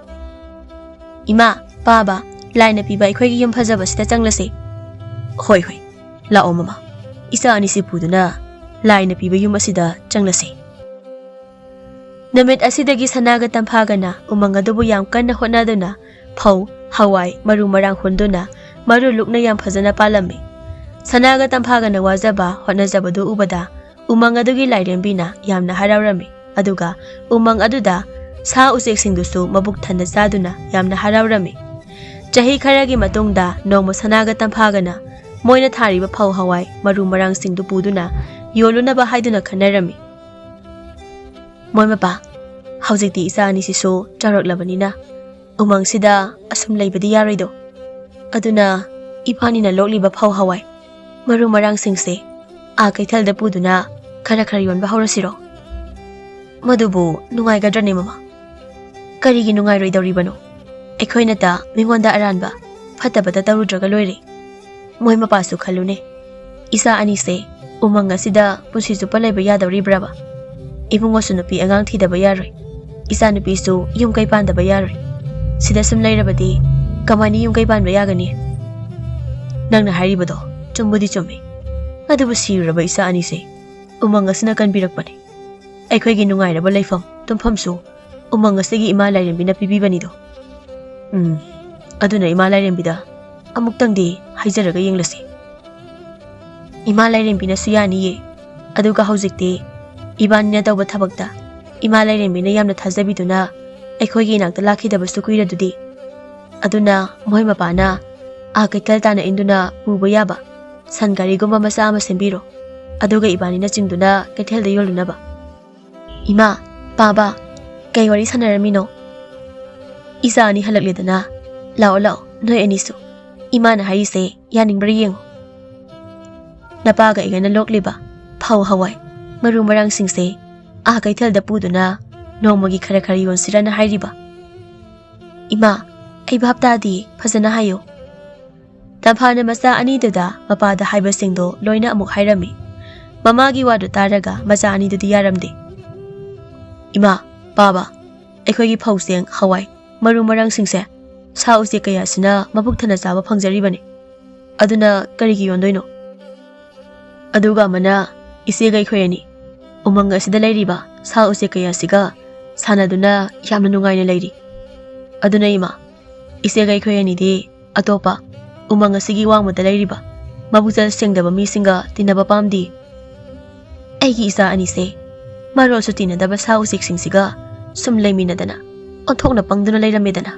ꯏꯃꯥ ꯕꯥꯕꯥ ꯂꯥꯏꯅ ꯄꯤꯕ ꯑꯩꯈꯣꯏꯒꯤ ꯌꯨꯝ ꯐꯖꯕꯁꯤꯗ ꯆꯪꯂꯁꯦ ꯍꯣꯏ ꯍꯣꯏ ꯂꯥꯛꯑꯣ ꯃꯃꯥ ꯏꯆꯥ ꯑꯅꯤꯁꯤ ꯄꯨꯗꯨꯅ ꯂꯥꯏꯅ ꯄꯤꯕ ꯌꯨꯝ ꯑꯁꯤꯗ ꯆꯪꯂꯁꯤ ꯅꯨꯃꯤꯠ ꯑꯁꯤꯗꯒꯤ ꯁꯅꯥꯒ ꯇꯝꯐꯥꯒꯅ ꯎꯃꯪ ꯑꯗꯨꯕꯨ ꯌꯥꯝ ꯀꯟꯅ ꯍꯣꯠꯅꯗꯨꯅ ꯐꯧ ꯍꯋꯥꯏ ꯃꯔꯨ ꯃꯔꯥꯡ ꯍꯨꯟꯗꯨꯅ ꯃꯔꯨ ꯂꯨꯛꯅ ꯌꯥꯝ ꯐꯖꯅ ꯄꯥꯜꯂꯝꯃꯤ ꯁꯅꯥꯒ ꯇꯝꯐꯥꯒꯅ ꯋꯥꯖꯕ ꯍꯣꯠꯅꯖꯕꯗꯨ ꯎꯕꯗ ꯎꯃꯪ ꯑꯗꯨꯒꯤ ꯂꯥꯏꯔꯦꯝꯕꯤꯅ ꯌꯥꯝꯅ ꯍꯔꯥꯎꯔꯝꯃꯤ ꯑꯗꯨꯒ ꯎꯃꯪ ꯑꯗꯨꯗ ꯁꯥ ꯎꯆꯦꯛꯁꯤꯡꯗꯨꯁꯨ ꯃꯕꯨꯛ ꯊꯟꯅ ꯆꯥꯗꯨꯅ ꯌꯥꯝꯅ ꯍꯔꯥꯎꯔꯝꯃꯤ ꯆꯍꯤ ꯈꯔꯒꯤ ꯃꯇꯨꯡꯗ ꯅꯣꯡꯃ ꯁꯅꯥꯒ ꯇꯝꯐꯥꯒꯅ ꯃꯣꯏꯅ ꯊꯥꯔꯤꯕ ꯐꯧ ꯍꯋꯥꯏ ꯃꯔꯨ ꯃꯔꯥꯡꯁꯤꯡꯗꯨ ꯄꯨꯗꯨꯅ ꯌꯣꯜꯂꯨꯅꯕ ꯍꯥꯏꯗꯨꯅ ꯈꯟꯅꯔꯝꯃꯤ ꯃꯣꯏ ꯃꯄꯥ ꯍꯧꯖꯤꯛꯇꯤ ꯏꯆꯥ ꯑꯅꯤꯁꯤꯁꯨ ꯆꯥꯎꯔꯛꯂꯕꯅꯤꯅ ꯎꯃꯪꯁꯤꯗ ꯑꯁꯨꯝ ꯂꯩꯕꯗꯤ ꯌꯥꯔꯣꯏꯗꯣ ꯑꯗꯨꯅ ꯏꯕꯥꯅꯤꯅ ꯂꯣꯛꯂꯤꯕ ꯐꯧ ꯍꯋꯥꯏ ꯃꯔꯨ ꯃꯔꯥꯡꯁꯤꯡꯁꯦ ꯀꯩꯊꯦꯜꯗ ꯄꯨꯗꯨꯅ ꯈꯔ ꯈꯔ ꯌꯣꯟꯕ ꯍꯧꯔꯁꯤꯔꯣ ꯃꯗꯨꯕꯨ ꯅꯨꯡꯉꯥꯏꯒꯗ꯭ꯔꯅꯦ ꯃꯃꯥ ꯀꯔꯤꯒꯤ ꯅꯨꯡꯉꯥꯏꯔꯣꯏꯗꯧꯔꯤꯕꯅꯣ ꯑꯩꯈꯣꯏꯅꯇ ꯃꯤꯉꯣꯟꯗ ꯑꯔꯥꯟꯕ ꯐꯠꯇꯕꯗ ꯇꯧꯔꯨꯗ꯭ꯔꯒ ꯂꯣꯏꯔꯦ ꯃꯣꯏ ꯃꯄꯥꯁꯨ ꯈꯜꯂꯨꯅꯦ ꯏꯆꯥ ꯑꯅꯤꯁꯦ ꯎꯃꯪ ꯑꯁꯤꯗ ꯄꯨꯟꯁꯤ ꯆꯨꯞꯄ ꯂꯩꯕ ꯌꯥꯗꯧꯔꯤꯕ꯭ꯔꯕ ꯏꯕꯨꯡꯉꯣꯁꯨ ꯅꯨꯄꯤ ꯑꯉꯥꯡ ꯊꯤꯗꯕ ꯌꯥꯔꯣꯏ ꯏꯆꯥ ꯅꯨꯄꯤꯁꯨ ꯌꯨꯝ ꯀꯩ ꯄꯥꯟꯗꯕ ꯌꯥꯔꯣꯏ ꯁꯤꯗ ꯁꯨꯝ ꯂꯩꯔꯕꯗꯤ ꯀꯃꯥꯏꯅ ꯌꯨꯝ ꯀꯩ ꯄꯥꯟꯕ ꯌꯥꯒꯅꯤ ꯅꯪꯅ ꯍꯥꯏꯔꯤꯕꯗꯣ ꯆꯨꯝꯕꯨꯗꯤ ꯆꯨꯝꯃꯤ ꯑꯗꯨꯕꯨ ꯁꯤꯔꯨꯔꯕ ꯏꯆꯥ ꯑꯅꯤꯁꯦ ꯎꯃꯪ ꯑꯁꯤꯅ ꯀꯟꯕꯤꯔꯛꯄꯅꯤ ꯑꯩꯈꯣꯏꯒꯤ ꯅꯨꯡꯉꯥꯏꯔꯕ ꯂꯩꯐꯝ ꯇꯨꯝꯐꯝꯁꯨ ꯎꯃꯪ ꯑꯁꯤꯒꯤ ꯏꯃꯥ ꯂꯥꯏꯔꯦꯝꯕꯤꯅ ꯄꯤꯕꯤꯕꯅꯤꯗꯣ ꯑꯗꯨꯅ ꯏꯃꯥ ꯂꯥꯏꯔꯦꯝꯕꯤꯗ ꯑꯃꯨꯛꯇꯪꯗꯤ ꯍꯥꯏꯖꯔꯒ ꯌꯦꯡꯂꯁꯤ ꯏꯃꯥ ꯂꯥꯏꯔꯦꯝꯕꯤꯅꯁꯨ ꯌꯥꯅꯤꯌꯦ ꯑꯗꯨꯒ ꯍꯧꯖꯤꯛꯇꯤ ꯏꯕꯥꯅꯤꯅ ꯇꯧꯕ ꯊꯕꯛꯇ ꯏꯃꯥ ꯂꯥꯏꯔꯦꯝꯕꯤꯅ ꯌꯥꯝꯅ ꯊꯥꯖꯕꯤꯗꯨꯅ ꯑꯩꯈꯣꯏꯒꯤ ꯏꯅꯥꯛꯇ ꯂꯥꯛꯈꯤꯗꯕꯁꯨ ꯀꯨꯏꯔꯗꯨꯗꯤ ꯑꯗꯨꯅ ꯃꯣꯏ ꯃꯄꯥꯅ ꯀꯩꯊꯦꯜ ꯇꯥꯅ ꯏꯟꯗꯨꯅ ꯄꯨꯕ ꯌꯥꯕ ꯁꯟ ꯒꯥꯔꯤꯒꯨꯝꯕ ꯃꯆꯥ ꯑꯃ ꯁꯦꯝꯕꯤꯔꯣ ꯑꯗꯨꯒ ꯏꯕꯥꯅꯤꯅ ꯆꯤꯡꯗꯨꯅ ꯀꯩꯊꯦꯜꯗ ꯌꯣꯜꯂꯨꯅꯕ ꯏꯃꯥ ꯕꯥꯕꯥ ꯀꯩ ꯋꯥꯔꯤ ꯁꯥꯟꯅꯔꯝꯃꯤꯅꯣ ꯏꯆꯥ ꯑꯅꯤ ꯍꯜꯂꯛꯂꯦꯗꯅ ꯂꯥꯛꯑꯣ ꯂꯥꯛꯑꯣ ꯅꯣꯏ ꯑꯅꯤꯁꯨ ꯏꯃꯥꯅ ꯍꯥꯏꯔꯤꯁꯦ ꯌꯥꯅꯤꯡꯕ꯭ꯔꯥ ꯌꯦꯡꯉꯣ ꯅꯄꯥꯒ ꯑꯩꯒꯅ ꯂꯣꯛꯂꯤꯕ ꯐꯧ ꯍꯋꯥꯏ ꯃꯔꯨ ꯃꯔꯥꯡꯁꯤꯡꯁꯦ ꯀꯩꯊꯦꯜꯗ ꯄꯨꯗꯨꯅ ꯅꯣꯡꯃꯒꯤ ꯈꯔ ꯈꯔ ꯌꯣꯟꯁꯤꯔꯅ ꯍꯥꯏꯔꯤꯕ ꯏꯃꯥ ꯑꯩ ꯚꯥꯞ ꯇꯥꯗꯦ ꯐꯖꯅ ꯍꯥꯏꯌꯣ ꯇꯝꯐꯥꯅ ꯃꯆꯥ ꯑꯅꯤꯗꯨꯗ ꯃꯄꯥꯗ ꯍꯥꯏꯕꯁꯤꯡꯗꯣ ꯂꯣꯏꯅ ꯑꯃꯨꯛ ꯍꯥꯏꯔꯝꯃꯤ ꯃꯃꯥꯒꯤ ꯋꯥꯗꯨ ꯇꯥꯔꯒ ꯃꯆꯥ ꯑꯅꯤꯗꯨꯗꯤ ꯌꯥꯔꯝꯗꯦ ꯏꯃꯥ ꯕꯥꯕꯥ ꯑꯩꯈꯣꯏꯒꯤ ꯐꯧ ꯆꯦꯡ ꯍꯋꯥꯏ ꯃꯔꯨ ꯃꯔꯥꯡꯁꯤꯡꯁꯦ ꯁꯥ ꯎꯆꯦꯛ ꯀꯌꯥꯁꯤꯅ ꯃꯕꯨꯛ ꯊꯟꯅ ꯆꯥꯕ ꯐꯪꯖꯔꯤꯕꯅꯤ ꯑꯗꯨꯅ ꯀꯔꯤꯒꯤ ꯌꯣꯟꯗꯣꯏꯅꯣ ꯑꯗꯨꯒ ꯑꯃꯅ ꯏꯆꯦꯒ ꯑꯩꯈꯣꯏ ꯑꯅꯤ ꯎꯃꯪ ꯑꯁꯤꯗ ꯂꯩꯔꯤꯕ ꯁꯥ ꯎꯆꯦꯛ ꯀꯌꯥꯁꯤꯒ ꯁꯥꯟꯅꯗꯨꯅ ꯌꯥꯝꯅ ꯅꯨꯡꯉꯥꯏꯅ ꯂꯩꯔꯤ ꯑꯗꯨꯅ ꯏꯃꯥ ꯏꯆꯦꯒ ꯑꯩꯈꯣꯏ ꯑꯅꯤꯗꯤ ꯑꯇꯣꯞꯄ ꯎꯃꯪ ꯑꯁꯤꯒꯤ ꯋꯥꯡꯃꯗ ꯂꯩꯔꯤꯕ ꯃꯕꯨꯛꯆꯦꯜ ꯁꯦꯡꯗꯕ ꯃꯤꯁꯤꯡꯒ ꯇꯤꯟꯅꯕ ꯄꯥꯝꯗꯦ꯫ ꯑꯩꯒꯤ ꯏꯆꯥ ꯑꯅꯤꯁꯦ ꯃꯔꯣꯜꯁꯨ ꯇꯤꯟꯅꯗꯕ ꯁꯥ ꯎꯆꯦꯛꯁꯤꯡꯁꯤꯒ ꯁꯨꯝ ꯂꯩꯃꯤꯟꯅꯗꯅ ꯑꯣꯟꯊꯣꯛꯅ ꯄꯪꯗꯨꯅ ꯂꯩꯔꯝꯃꯦꯗꯅ꯫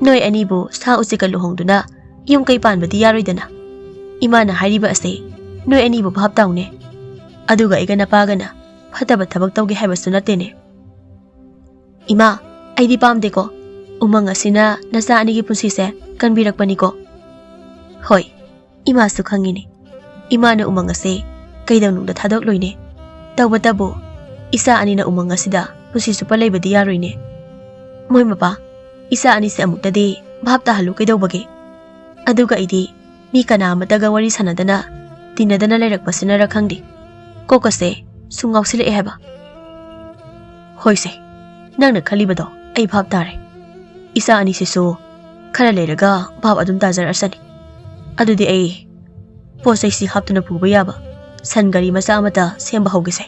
ꯅꯣꯏ ꯑꯅꯤꯕꯨ ꯁꯥ ꯎꯆꯦꯛꯀ ꯂꯨꯍꯣꯡꯗꯨꯅ ꯌꯨꯝ ꯀꯩ ꯄꯥꯟꯕꯗꯤ ꯌꯥꯔꯣꯏꯗꯅ꯫ ꯏꯃꯥꯅ ꯍꯥꯏꯔꯤꯕ ꯑꯁꯦ ꯅꯣꯏ ꯑꯅꯤꯕꯨ ꯚꯥꯞ ꯇꯥꯎꯅꯦ꯫ ꯑꯗꯨꯒ ꯑꯩꯒ ꯅꯄꯥꯒꯅ ꯐꯠꯇꯕ ꯊꯕꯛ ꯇꯧꯒꯦ ꯍꯥꯏꯕꯁꯨ ꯅꯠꯇꯦꯅꯦ꯫ ꯏꯃꯥ, ꯑꯩꯗꯤ ꯄꯥꯝꯗꯦꯀꯣ꯫ ꯎꯃꯪ ꯑꯁꯤꯅ ꯅꯆꯥ ꯑꯅꯤꯒꯤ ꯄꯨꯟꯁꯤꯁꯦ ꯀꯟꯕꯤꯔꯛꯄꯅꯤꯀꯣ꯫ ꯍꯣꯏ, ꯏꯃꯥꯁꯨ ꯈꯪꯉꯤꯅꯦ꯫ ꯏꯃꯥꯅ ꯎꯃꯪ ꯑꯁꯦ ꯀꯩꯗꯧꯅꯨꯡꯗ ꯊꯥꯗꯣꯛꯂꯣꯏꯅꯦ꯫ ꯇꯧꯕꯇꯕꯨ ꯏꯆꯥ ꯑꯅꯤꯅ ꯎꯃꯪ ꯑꯁꯤꯗ ꯄꯨꯟꯁꯤ ꯆꯨꯞꯄ ꯂꯩꯕꯗꯤ ꯌꯥꯔꯣꯏꯅꯦ꯫ ꯃꯣꯏ ꯃꯄꯥ, ꯏꯆꯥ ꯑꯅꯤꯁꯦ ꯑꯃꯨꯛꯇꯗꯤ ꯚꯥꯞ ꯇꯥꯍꯜꯂꯨ ꯀꯩꯗꯧꯕꯒꯦ? ꯑꯗꯨꯒ ꯑꯩꯗꯤ ꯃꯤ ꯀꯅꯥ ꯑꯃꯠꯇꯒ ꯋꯥꯔꯤ ꯁꯥꯟꯅꯗꯅ ꯇꯤꯟꯅꯗꯅ ꯂꯩꯔꯛꯄꯁꯤꯅꯔ ꯈꯪꯗꯦ ꯀꯣꯛꯀꯁꯦ ꯁꯨꯝ ꯉꯥꯎꯁꯤꯜꯂꯛꯑꯦ ꯍꯥꯏꯕ꯫ ꯍꯣꯏꯁꯦ, ꯅꯪꯅ ꯈꯜꯂꯤꯕꯗꯣ ꯑꯩ ꯚꯥꯞ ꯇꯥꯔꯦ꯫ ꯏꯆꯥ ꯑꯅꯤꯁꯤꯁꯨ ꯈꯔ ꯂꯩꯔꯒ ꯚꯥꯞ ꯑꯗꯨꯝ ꯇꯥꯖꯔꯛꯁꯅꯤ꯫ ꯑꯗꯨꯗꯤ ꯑꯩ ꯄꯣꯠ ꯆꯩꯁꯤ ꯍꯥꯞꯇꯨꯅ ꯄꯨꯕ ꯌꯥꯕ ꯁꯟ ꯒꯥꯔꯤ ꯃꯆꯥ ꯑꯃꯇ ꯁꯦꯝꯕ ꯍꯧꯒꯦꯁꯦ꯫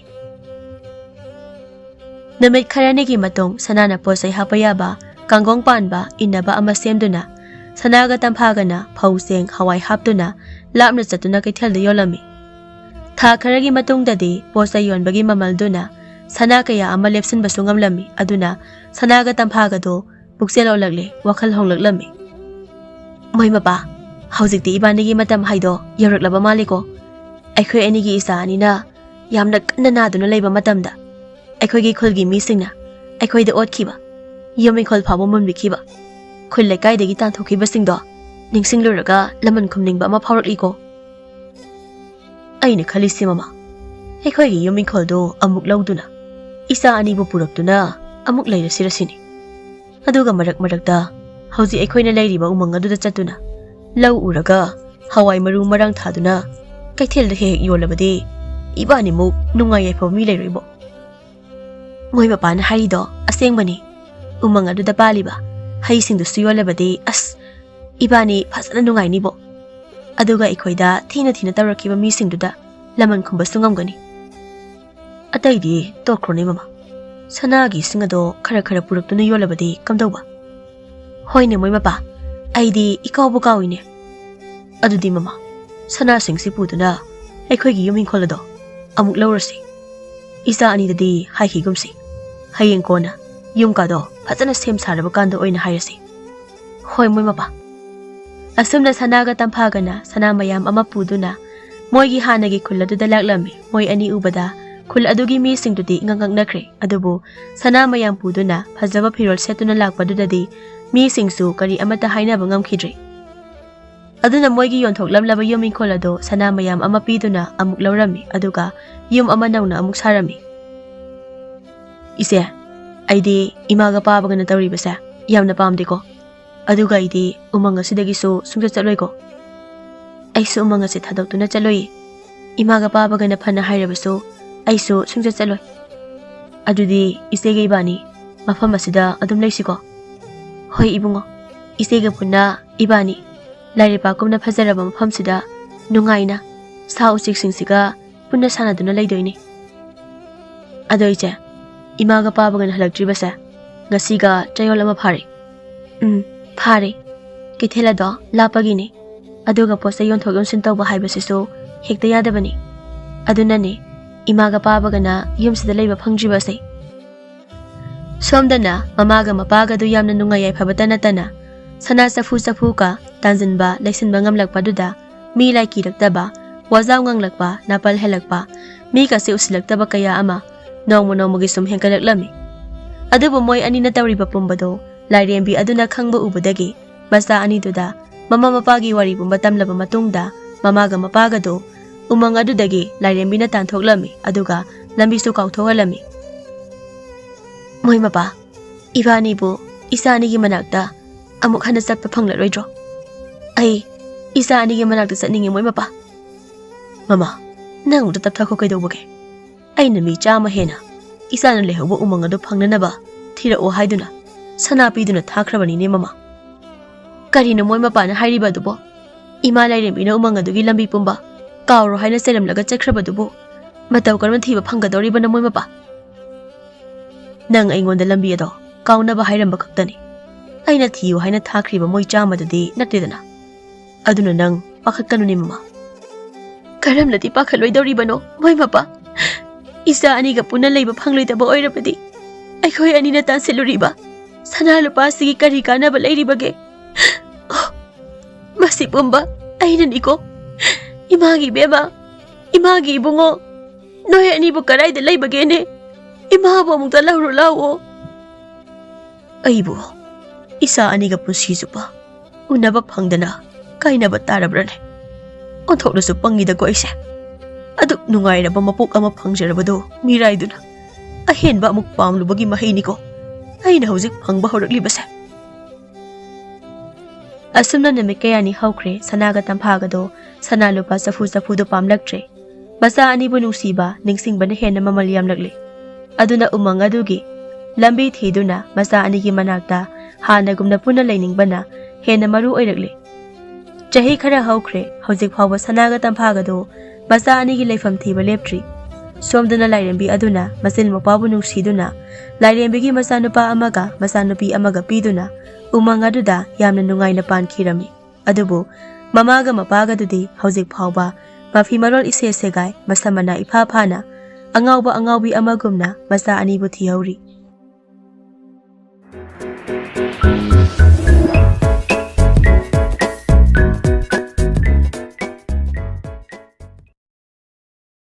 ꯅꯨꯃꯤꯠ ꯈꯔꯅꯤꯒꯤ ꯃꯇꯨꯡ ꯁꯅꯥꯅ ꯄꯣꯠ ꯆꯩ ꯍꯥꯞꯄ ꯌꯥꯕ ꯀꯥꯡꯒꯣꯡ ꯄꯥꯟꯕ ꯏꯟꯅꯕ ꯑꯃ ꯁꯦꯝꯗꯨꯅ ꯁꯅꯥꯒ ꯇꯝꯐꯥꯒꯅ ꯐꯧ ꯆꯦꯡ ꯍꯋꯥꯏ ꯍꯥꯞꯇꯨꯅ ꯂꯥꯞꯅ ꯆꯠꯇꯨꯅ ꯀꯩꯊꯦꯜꯗ ꯌꯣꯜꯂꯝꯃꯤ꯫ ꯊꯥ ꯈꯔꯒꯤ ꯃꯇꯨꯡꯗꯗꯤ ꯄꯣꯠ ꯆꯩ ꯌꯣꯟꯕꯒꯤ ꯃꯃꯜꯗꯨꯅ ꯁꯅꯥ ꯀꯌꯥ ꯑꯃ ꯂꯦꯞꯁꯤꯟꯕꯁꯨ ꯉꯝꯂꯝꯃꯤ꯫ ꯑꯗꯨꯅ ꯁꯅꯥꯒ ꯇꯝꯐꯥꯒꯗꯣ ꯄꯨꯛꯆꯦꯜ ꯑꯣꯜꯂꯛꯂꯦ, ꯋꯥꯈꯜ ꯍꯣꯡꯂꯛꯂꯝꯃꯤ꯫ ꯃꯣꯏ ꯃꯄꯥ, ꯍꯧꯖꯤꯛꯇꯤ ꯏꯕꯥꯅꯤꯒꯤ ꯃꯇꯝ ꯍꯥꯏꯗꯣ ꯌꯧꯔꯛꯂꯕ ꯃꯥꯜꯂꯤꯀꯣ꯫ ꯑꯩꯈꯣꯏ ꯑꯅꯤꯒꯤ ꯏꯆꯥ ꯑꯅꯤꯅ ꯌꯥꯝꯅ ꯀꯟꯅ ꯅꯥꯗꯨꯅ ꯂꯩꯕ ꯃꯇꯝꯗ ꯑꯩꯈꯣꯏꯒꯤ ꯈꯨꯜꯒꯤ ꯃꯤꯁꯤꯡꯅ ꯑꯩꯈꯣꯏꯗ ꯑꯣꯠꯈꯤꯕ, ꯌꯨꯝ ꯏꯪꯈꯣꯜ ꯐꯥꯎꯕ ꯃꯨꯟꯕꯤꯈꯤꯕ, ꯈꯨꯜ ꯂꯩꯀꯥꯏꯗꯒꯤ ꯇꯥꯟꯊꯣꯛꯈꯤꯕꯁꯤꯡꯗꯣ ꯅꯤꯡꯁꯤꯡꯂꯨꯔꯒ ꯂꯃꯟ ꯈꯨꯝꯅꯤꯡꯕ ꯑꯃ ꯐꯥꯎꯔꯛꯂꯤꯀꯣ꯫ ꯑꯩꯅ ꯈꯜꯂꯤꯁꯤ ꯃꯃꯥ, ꯑꯩꯈꯣꯏꯒꯤ ꯌꯨꯝ ꯏꯪꯈꯣꯜꯗꯣ ꯑꯃꯨꯛ ꯂꯧꯗꯨꯅ ꯏꯆꯥ ꯑꯅꯤꯕꯨ ꯄꯨꯔꯛꯇꯨꯅ ꯑꯃꯨꯛ ꯂꯩꯔꯁꯤꯔꯁꯤꯅꯤ꯫ ꯑꯗꯨꯒ ꯃꯔꯛ ꯃꯔꯛꯇ ꯍꯧꯖꯤꯛ ꯑꯩꯈꯣꯏꯅ ꯂꯩꯔꯤꯕ ꯎꯃꯪ ꯑꯗꯨꯗ ꯆꯠꯇꯨꯅ ꯂꯧ ꯎꯔꯒ ꯍꯋꯥꯏ ꯃꯔꯨ ꯃꯔꯥꯡ ꯊꯥꯗꯨꯅ ꯀꯩꯊꯦꯜꯗ ꯍꯦꯛ ꯌꯣꯜꯂꯕꯗꯤ ꯏꯕꯥꯅꯤꯃꯨꯛ ꯅꯨꯡꯉꯥꯏ ꯌꯥꯏꯐꯕ ꯃꯤ ꯂꯩꯔꯣꯏꯕꯣ꯫ ꯃꯣꯏ ꯃꯄꯥꯅ ꯍꯥꯏꯔꯤꯗꯣ ꯑꯁꯦꯡꯕꯅꯤ꯫ ꯎꯃꯪ ꯑꯗꯨꯗ ꯄꯥꯜꯂꯤꯕ ꯍꯩꯁꯤꯡꯗꯨꯁꯨ ꯌꯣꯜꯂꯕꯗꯤ ꯑꯁ ꯏꯕꯥꯅꯤ ꯐꯖꯅ ꯅꯨꯡꯉꯥꯏꯅꯤꯕꯣ꯫ ꯑꯗꯨꯒ ꯑꯩꯈꯣꯏꯗ ꯊꯤꯅ ꯊꯤꯅ ꯇꯧꯔꯛꯈꯤꯕ ꯃꯤꯁꯤꯡꯗꯨꯗ ꯂꯃꯟ ꯈꯨꯝꯕꯁꯨ ꯉꯝꯒꯅꯤ꯫ ꯑꯇꯩꯗꯤ ꯇꯣꯛꯈ꯭ꯔꯣꯅꯦ ꯃꯃꯥ, ꯁꯅꯥꯒꯤꯁꯤꯡ ꯑꯗꯣ ꯈꯔ ꯈꯔ ꯄꯨꯔꯛꯇꯨꯅ ꯌꯣꯜꯂꯕꯗꯤ ꯀꯝꯗꯧꯕ? ꯍꯣꯏꯅꯦ ꯃꯣꯏ ꯃꯄꯥ, ꯑꯩꯗꯤ ꯏꯀꯥꯎꯕꯨ ꯀꯥꯎꯏꯅꯦ꯫ ꯑꯗꯨꯗꯤ ꯃꯃꯥ, ꯁꯅꯥꯁꯤꯡꯁꯤ ꯄꯨꯗꯨꯅ ꯑꯩꯈꯣꯏꯒꯤ ꯌꯨꯝ ꯏꯪꯈꯣꯜ ꯑꯗꯣ ꯑꯃꯨꯛ ꯂꯧꯔꯁꯤ꯫ ꯏꯆꯥ ꯑꯅꯤꯗꯗꯤ ꯍꯥꯏꯈꯤꯒꯨꯝꯁꯤ, ꯍꯌꯦꯡ ꯀꯣꯟꯅ ꯌꯨꯝꯀꯥꯗꯣ ꯐꯖꯅ ꯁꯦꯝ ꯁꯥꯔꯕ ꯀꯥꯟꯗ ꯑꯣꯏꯅ ꯍꯥꯏꯔꯁꯤ꯫ ꯍꯣꯏ ꯃꯣꯏ ꯃꯄꯥ꯫ ꯑꯁꯨꯝꯅ ꯁꯅꯥꯒ ꯇꯝꯐꯥꯒꯅ ꯁꯅꯥ ꯃꯌꯥꯝ ꯑꯃ ꯄꯨꯗꯨꯅ ꯃꯣꯏꯒꯤ ꯍꯥꯟꯅꯒꯤ ꯈꯨꯜ ꯑꯗꯨꯗ ꯂꯥꯛꯂꯝꯃꯤ꯫ ꯃꯣꯏ ꯑꯅꯤ ꯎꯕꯗ ꯈꯨꯜ ꯑꯗꯨꯒꯤ ꯃꯤꯁꯤꯡꯗꯨꯗꯤ ꯏꯉꯛ ꯉꯛꯅꯈ꯭ꯔꯦ꯫ ꯑꯗꯨꯕꯨ ꯁꯅꯥ ꯃꯌꯥꯝ ꯄꯨꯗꯨꯅ ꯐꯖꯕ ꯐꯤꯔꯣꯜ ꯁꯦꯠꯇꯨꯅ ꯂꯥꯛꯄꯗꯨꯗꯗꯤ ꯃꯤꯁꯤꯡꯁꯨ ꯀꯔꯤ ꯑꯃꯠꯇ ꯍꯥꯏꯅꯕ ꯉꯝꯈꯤꯗ꯭ꯔꯦ꯫ ꯑꯗꯨꯅ ꯃꯣꯏꯒꯤ ꯌꯣꯟꯊꯣꯛꯂꯝꯂꯕ ꯌꯨꯝ ꯏꯪꯈꯣꯜ ꯑꯗꯨ ꯁꯅꯥ ꯃꯌꯥꯝ ꯑꯃ ꯄꯤꯗꯨꯅ ꯑꯃꯨꯛ ꯂꯧꯔꯝꯃꯤ꯫ ꯑꯗꯨꯒ ꯌꯨꯝ ꯑꯃ ꯅꯧꯅ ꯑꯃꯨꯛ ꯁꯥꯔꯝꯃꯤ꯫ ꯏꯆꯦ, ꯑꯩꯗꯤ ꯏꯃꯥꯒ ꯄꯥꯕꯒꯅ ꯇꯧꯔꯤꯕꯁꯦ ꯌꯥꯝꯅ ꯄꯥꯝꯗꯦꯀꯣ꯫ ꯑꯗꯨꯒ ꯑꯩꯗꯤ ꯎꯃꯪ ꯑꯁꯤꯗꯒꯤꯁꯨ ꯁꯨꯡꯆꯠ ꯆꯠꯂꯣꯏꯀꯣ꯫ ꯑꯩꯁꯨ ꯎꯃꯪ ꯑꯁꯤ ꯊꯥꯗꯣꯛꯇꯨꯅ ꯆꯠꯂꯣꯏ꯫ ꯏꯃꯥꯒ ꯄꯥꯕꯒꯅ ꯐꯅ ꯍꯥꯏꯔꯕꯁꯨ ꯑꯩꯁꯨ ꯁꯨꯡꯆꯠ ꯆꯠꯂꯣꯏ꯫ ꯑꯗꯨꯗꯤ ꯏꯆꯦꯒ ꯏꯕꯥꯅꯤ ꯃꯐꯝ ꯑꯁꯤꯗ ꯑꯗꯨꯝ ꯂꯩꯁꯤꯀꯣ꯫ ꯍꯣꯏ ꯏꯕꯨꯡꯉꯣ, ꯏꯆꯦꯒ ꯄꯨꯟꯅ ꯏꯕꯥꯅꯤ ꯂꯥꯏꯔꯩꯄꯥꯛꯀꯨꯝꯅ ꯐꯖꯔꯕ ꯃꯐꯝꯁꯤꯗ ꯅꯨꯡꯉꯥꯏꯅ ꯁꯥ ꯎꯆꯦꯛꯁꯤꯡꯁꯤꯒ ꯄꯨꯟꯅ ꯁꯥꯟꯅꯗꯨꯅ ꯂꯩꯗꯣꯏꯅꯤ꯫ ꯑꯗꯣ ꯏꯆꯦ, ꯏꯃꯥꯒ ꯄꯥꯕꯒꯅ ꯍꯜꯂꯛꯇ꯭ꯔꯤꯕꯁꯦ ꯉꯁꯤꯒ ꯆꯌꯣꯜ ꯑꯃ ꯐꯥꯔꯦ꯫ ꯐꯥꯔꯦ꯫ ꯀꯩꯊꯦꯜ ꯑꯗꯣ ꯂꯥꯞꯄꯒꯤꯅꯤ꯫ ꯑꯗꯨꯒ ꯄꯣꯠ ꯆꯩ ꯌꯣꯟꯊꯣꯛ ꯌꯣꯟꯁꯤꯟ ꯇꯧꯕ ꯍꯥꯏꯕꯁꯤꯁꯨ ꯍꯦꯛꯇ ꯌꯥꯗꯕꯅꯤ꯫ ꯑꯗꯨꯅꯅꯦ ꯏꯃꯥꯒ ꯄꯥꯕꯒꯅ ꯌꯨꯝꯁꯤꯗ ꯂꯩꯕ ꯐꯪꯗ꯭ꯔꯤꯕꯁꯦ꯫ ꯁꯣꯝꯗꯅ ꯃꯃꯥꯒ ꯃꯄꯥꯒꯗꯨ ꯌꯥꯝꯅ ꯅꯨꯡꯉꯥꯏ ꯌꯥꯏꯐꯕꯇ ꯅꯠꯇꯅ ꯁꯅꯥ ꯆꯐꯨ ꯆꯐꯨꯀ ꯇꯥꯟꯖꯤꯟꯕ ꯂꯩꯁꯤꯟꯕ ꯉꯝꯂꯛꯄꯗꯨꯗ ꯃꯤ ꯂꯥꯏ ꯀꯤꯔꯛꯇꯕ, ꯋꯥꯖꯥꯎ ꯉꯪꯂꯛꯄ, ꯅꯥꯄꯜ ꯍꯦꯜꯂꯛꯄ, ꯃꯤꯒꯁꯦ ꯎꯁꯤꯜꯂꯛꯇꯕ ꯀꯌా ꯑꯃ ꯅꯣꯡꯃ ꯅꯣꯡꯃꯒꯤ ꯁꯨꯝ ꯍꯦꯟꯒꯠꯂꯛꯂꯝꯃꯤ꯫ ꯑꯗꯨꯕꯨ ꯃꯣꯏ ꯑꯅꯤꯅ ꯇꯧꯔꯤꯕ ꯄꯨꯝꯕꯗꯣ ꯂꯥꯏꯔꯦꯝꯕꯤ ꯑꯗꯨꯅ ꯈꯪꯕ ꯎꯕꯗꯒꯤ ꯃꯆꯥ ꯑꯅꯤꯗꯨꯗ ꯃꯃꯥ ꯃꯄꯥꯒꯤ ꯋꯥꯔꯤ ꯄꯨꯝꯕ ꯇꯝꯂꯕ ꯃꯇꯨꯡꯗ ꯃꯃꯥꯒ ꯃꯄꯥꯒꯗꯣ ꯎꯃꯪ ꯑꯗꯨꯗꯒꯤ ꯂꯥꯏꯔꯦꯝꯕꯤꯅ ꯇꯥꯟꯊꯣꯛꯂꯝꯃꯤ꯫ ꯑꯗꯨꯒ ꯂꯝꯕꯤꯁꯨ ꯀꯥꯎꯊꯣꯛꯍꯜꯂꯝꯃꯤ꯫ ꯃꯣꯏ ꯃꯄꯥ, ꯏꯕꯥꯅꯤꯕꯨ ꯏꯆꯥ ꯑꯅꯤꯒꯤ ꯃꯅꯥꯛꯇ ꯑꯃꯨꯛ ꯍꯟꯅ ꯆꯠꯄ ꯐꯪꯂꯔꯣꯏꯗ꯭ꯔꯣ? ꯑꯩ ꯏꯆꯥ ꯑꯅꯤꯒꯤ ꯃꯅꯥꯛꯇ ꯆꯠꯅꯤꯡꯉꯤ ꯃꯣꯏ ꯃꯄꯥ꯫ ꯃꯃꯥ, ꯅꯪ ꯑꯃꯨꯛꯇ ꯇꯞꯊꯈꯣ ꯀꯩꯗꯧꯕꯒꯦ? ꯑꯩꯅ ꯃꯤ 100 ꯍꯦꯟꯅ ꯏꯆꯥꯅ ꯂꯩꯍꯧꯕ ꯎꯃꯪ ꯑꯗꯨ ꯐꯪꯅꯅꯕ ꯊꯤꯔꯛꯑꯣ ꯍꯥꯏꯗꯨꯅ ꯁꯅꯥ ꯄꯤꯗꯨꯅ ꯊꯥꯈ꯭ꯔꯕꯅꯤꯅꯦ ꯃꯃꯥ꯫ ꯀꯔꯤꯅꯣ ꯃꯣꯏ ꯃꯄꯥꯅ ꯍꯥꯏꯔꯤꯕ ꯑꯗꯨꯕꯣ? ꯏꯃꯥ ꯂꯥꯏꯔꯦꯝꯕꯤꯅ ꯎꯃꯪ ꯑꯗꯨꯒꯤ ꯂꯝꯕꯤ ꯄꯨꯝꯕ ꯀꯥꯎꯔꯣ ꯍꯥꯏꯅ ꯆꯩꯔꯝꯂꯒ ꯆꯠꯈ꯭ꯔꯕꯗꯨꯕꯨ ꯃꯇꯧ ꯀꯔꯝꯅ ꯊꯤꯕ ꯐꯪꯒꯗꯧꯔꯤꯕꯅꯣ ꯃꯣꯏ ꯃꯄꯥ? ꯅꯪ ꯑꯩꯉꯣꯟꯗ ꯂꯝꯕꯤ ꯑꯗꯣ ꯀꯥꯎꯅꯕ ꯍꯥꯏꯔꯝꯕ ꯈꯛꯇꯅꯤ꯫ ꯑꯩꯅ ꯊꯤꯌꯨ ꯍꯥꯏꯅ ꯊꯥꯈ꯭ꯔꯤꯕ ꯃꯣꯏ 100ꯗꯨꯗꯤ ꯅꯠꯇꯦꯗꯅ꯫ ꯑꯗꯨꯅ ꯅꯪ ꯄꯥꯈꯠꯀꯅꯨꯅꯦ ꯃꯃꯥ꯫ ꯀꯔꯝꯅꯗꯤ ꯄꯥꯈꯠꯂꯣꯏꯗꯧꯔꯤꯕꯅꯣ ꯃꯣꯏ ꯃꯄꯥ ꯏꯆꯥ ꯑꯅꯤꯒ ꯄꯨꯟꯅ ꯂꯩꯕ ꯐꯪꯂꯣꯏꯗꯕ ꯑꯣꯏꯔꯕꯗꯤ ꯑꯩꯈꯣꯏ ꯑꯅꯤꯅ ꯇꯥꯟꯁꯤꯜꯂꯨꯔꯤꯕ ꯁꯅꯥ ꯂꯨꯄꯥꯁꯤꯒꯤ ꯀꯔꯤ ꯀꯥꯟꯅꯕ ꯂꯩꯔꯤꯕꯒꯦ ꯃꯁꯤ ꯄꯨꯝꯕ ꯑꯩꯅꯅꯤꯀꯣ 이마기 베마 이마기 이붕어 너희 아니부 까라이드 레이버게네 이마하부 아무다 라우로 라오 아이부 이사 아니가 분시주바 우나바 팡다나 까이나바 따라브라네 온토로수 뻥이다 고이세 아둑 누가이라바 마폭 아마 팡제라바도 미라이두나 아헨바 아묵 팜루바기 마히니고 아이나 호직 팡바 호락리바세 असुमना नमित कयानी हौख्रे सनागा तंफागदो सना लुपा सफु सफुदो पामलक्ट्रे मसा अनिबु नुसीबा निंगसिंगबने हेन ममल यामलगले अदुना उमंग अदुगी लंबी थीदुना मसा अनिगी मनाक्ता हानगुमना पुना लेनिंगबना हेन मरु ओइरगले चही खरा हौख्रे हौजिक फावबा सनागा तंफागदो मसा अनिगी लेफम थीबा लेप्ट्री सोमदना लाइरेंबी अदुना मसिल मपाबु नुसीदुना लाइरेंबीगी मसा नुपा अमगा मसा नुपी अमगा पीदुना उमंग अदुदा यामना नुंगाइना पानखिरमी अदुबु ममागा मपागादुदी हौजिक फावबा माफी मरोल इसे सेगाय मसमना इफा फाना अंगावबा अंगावबी अमगुमना मसा अनिबु थिहौरी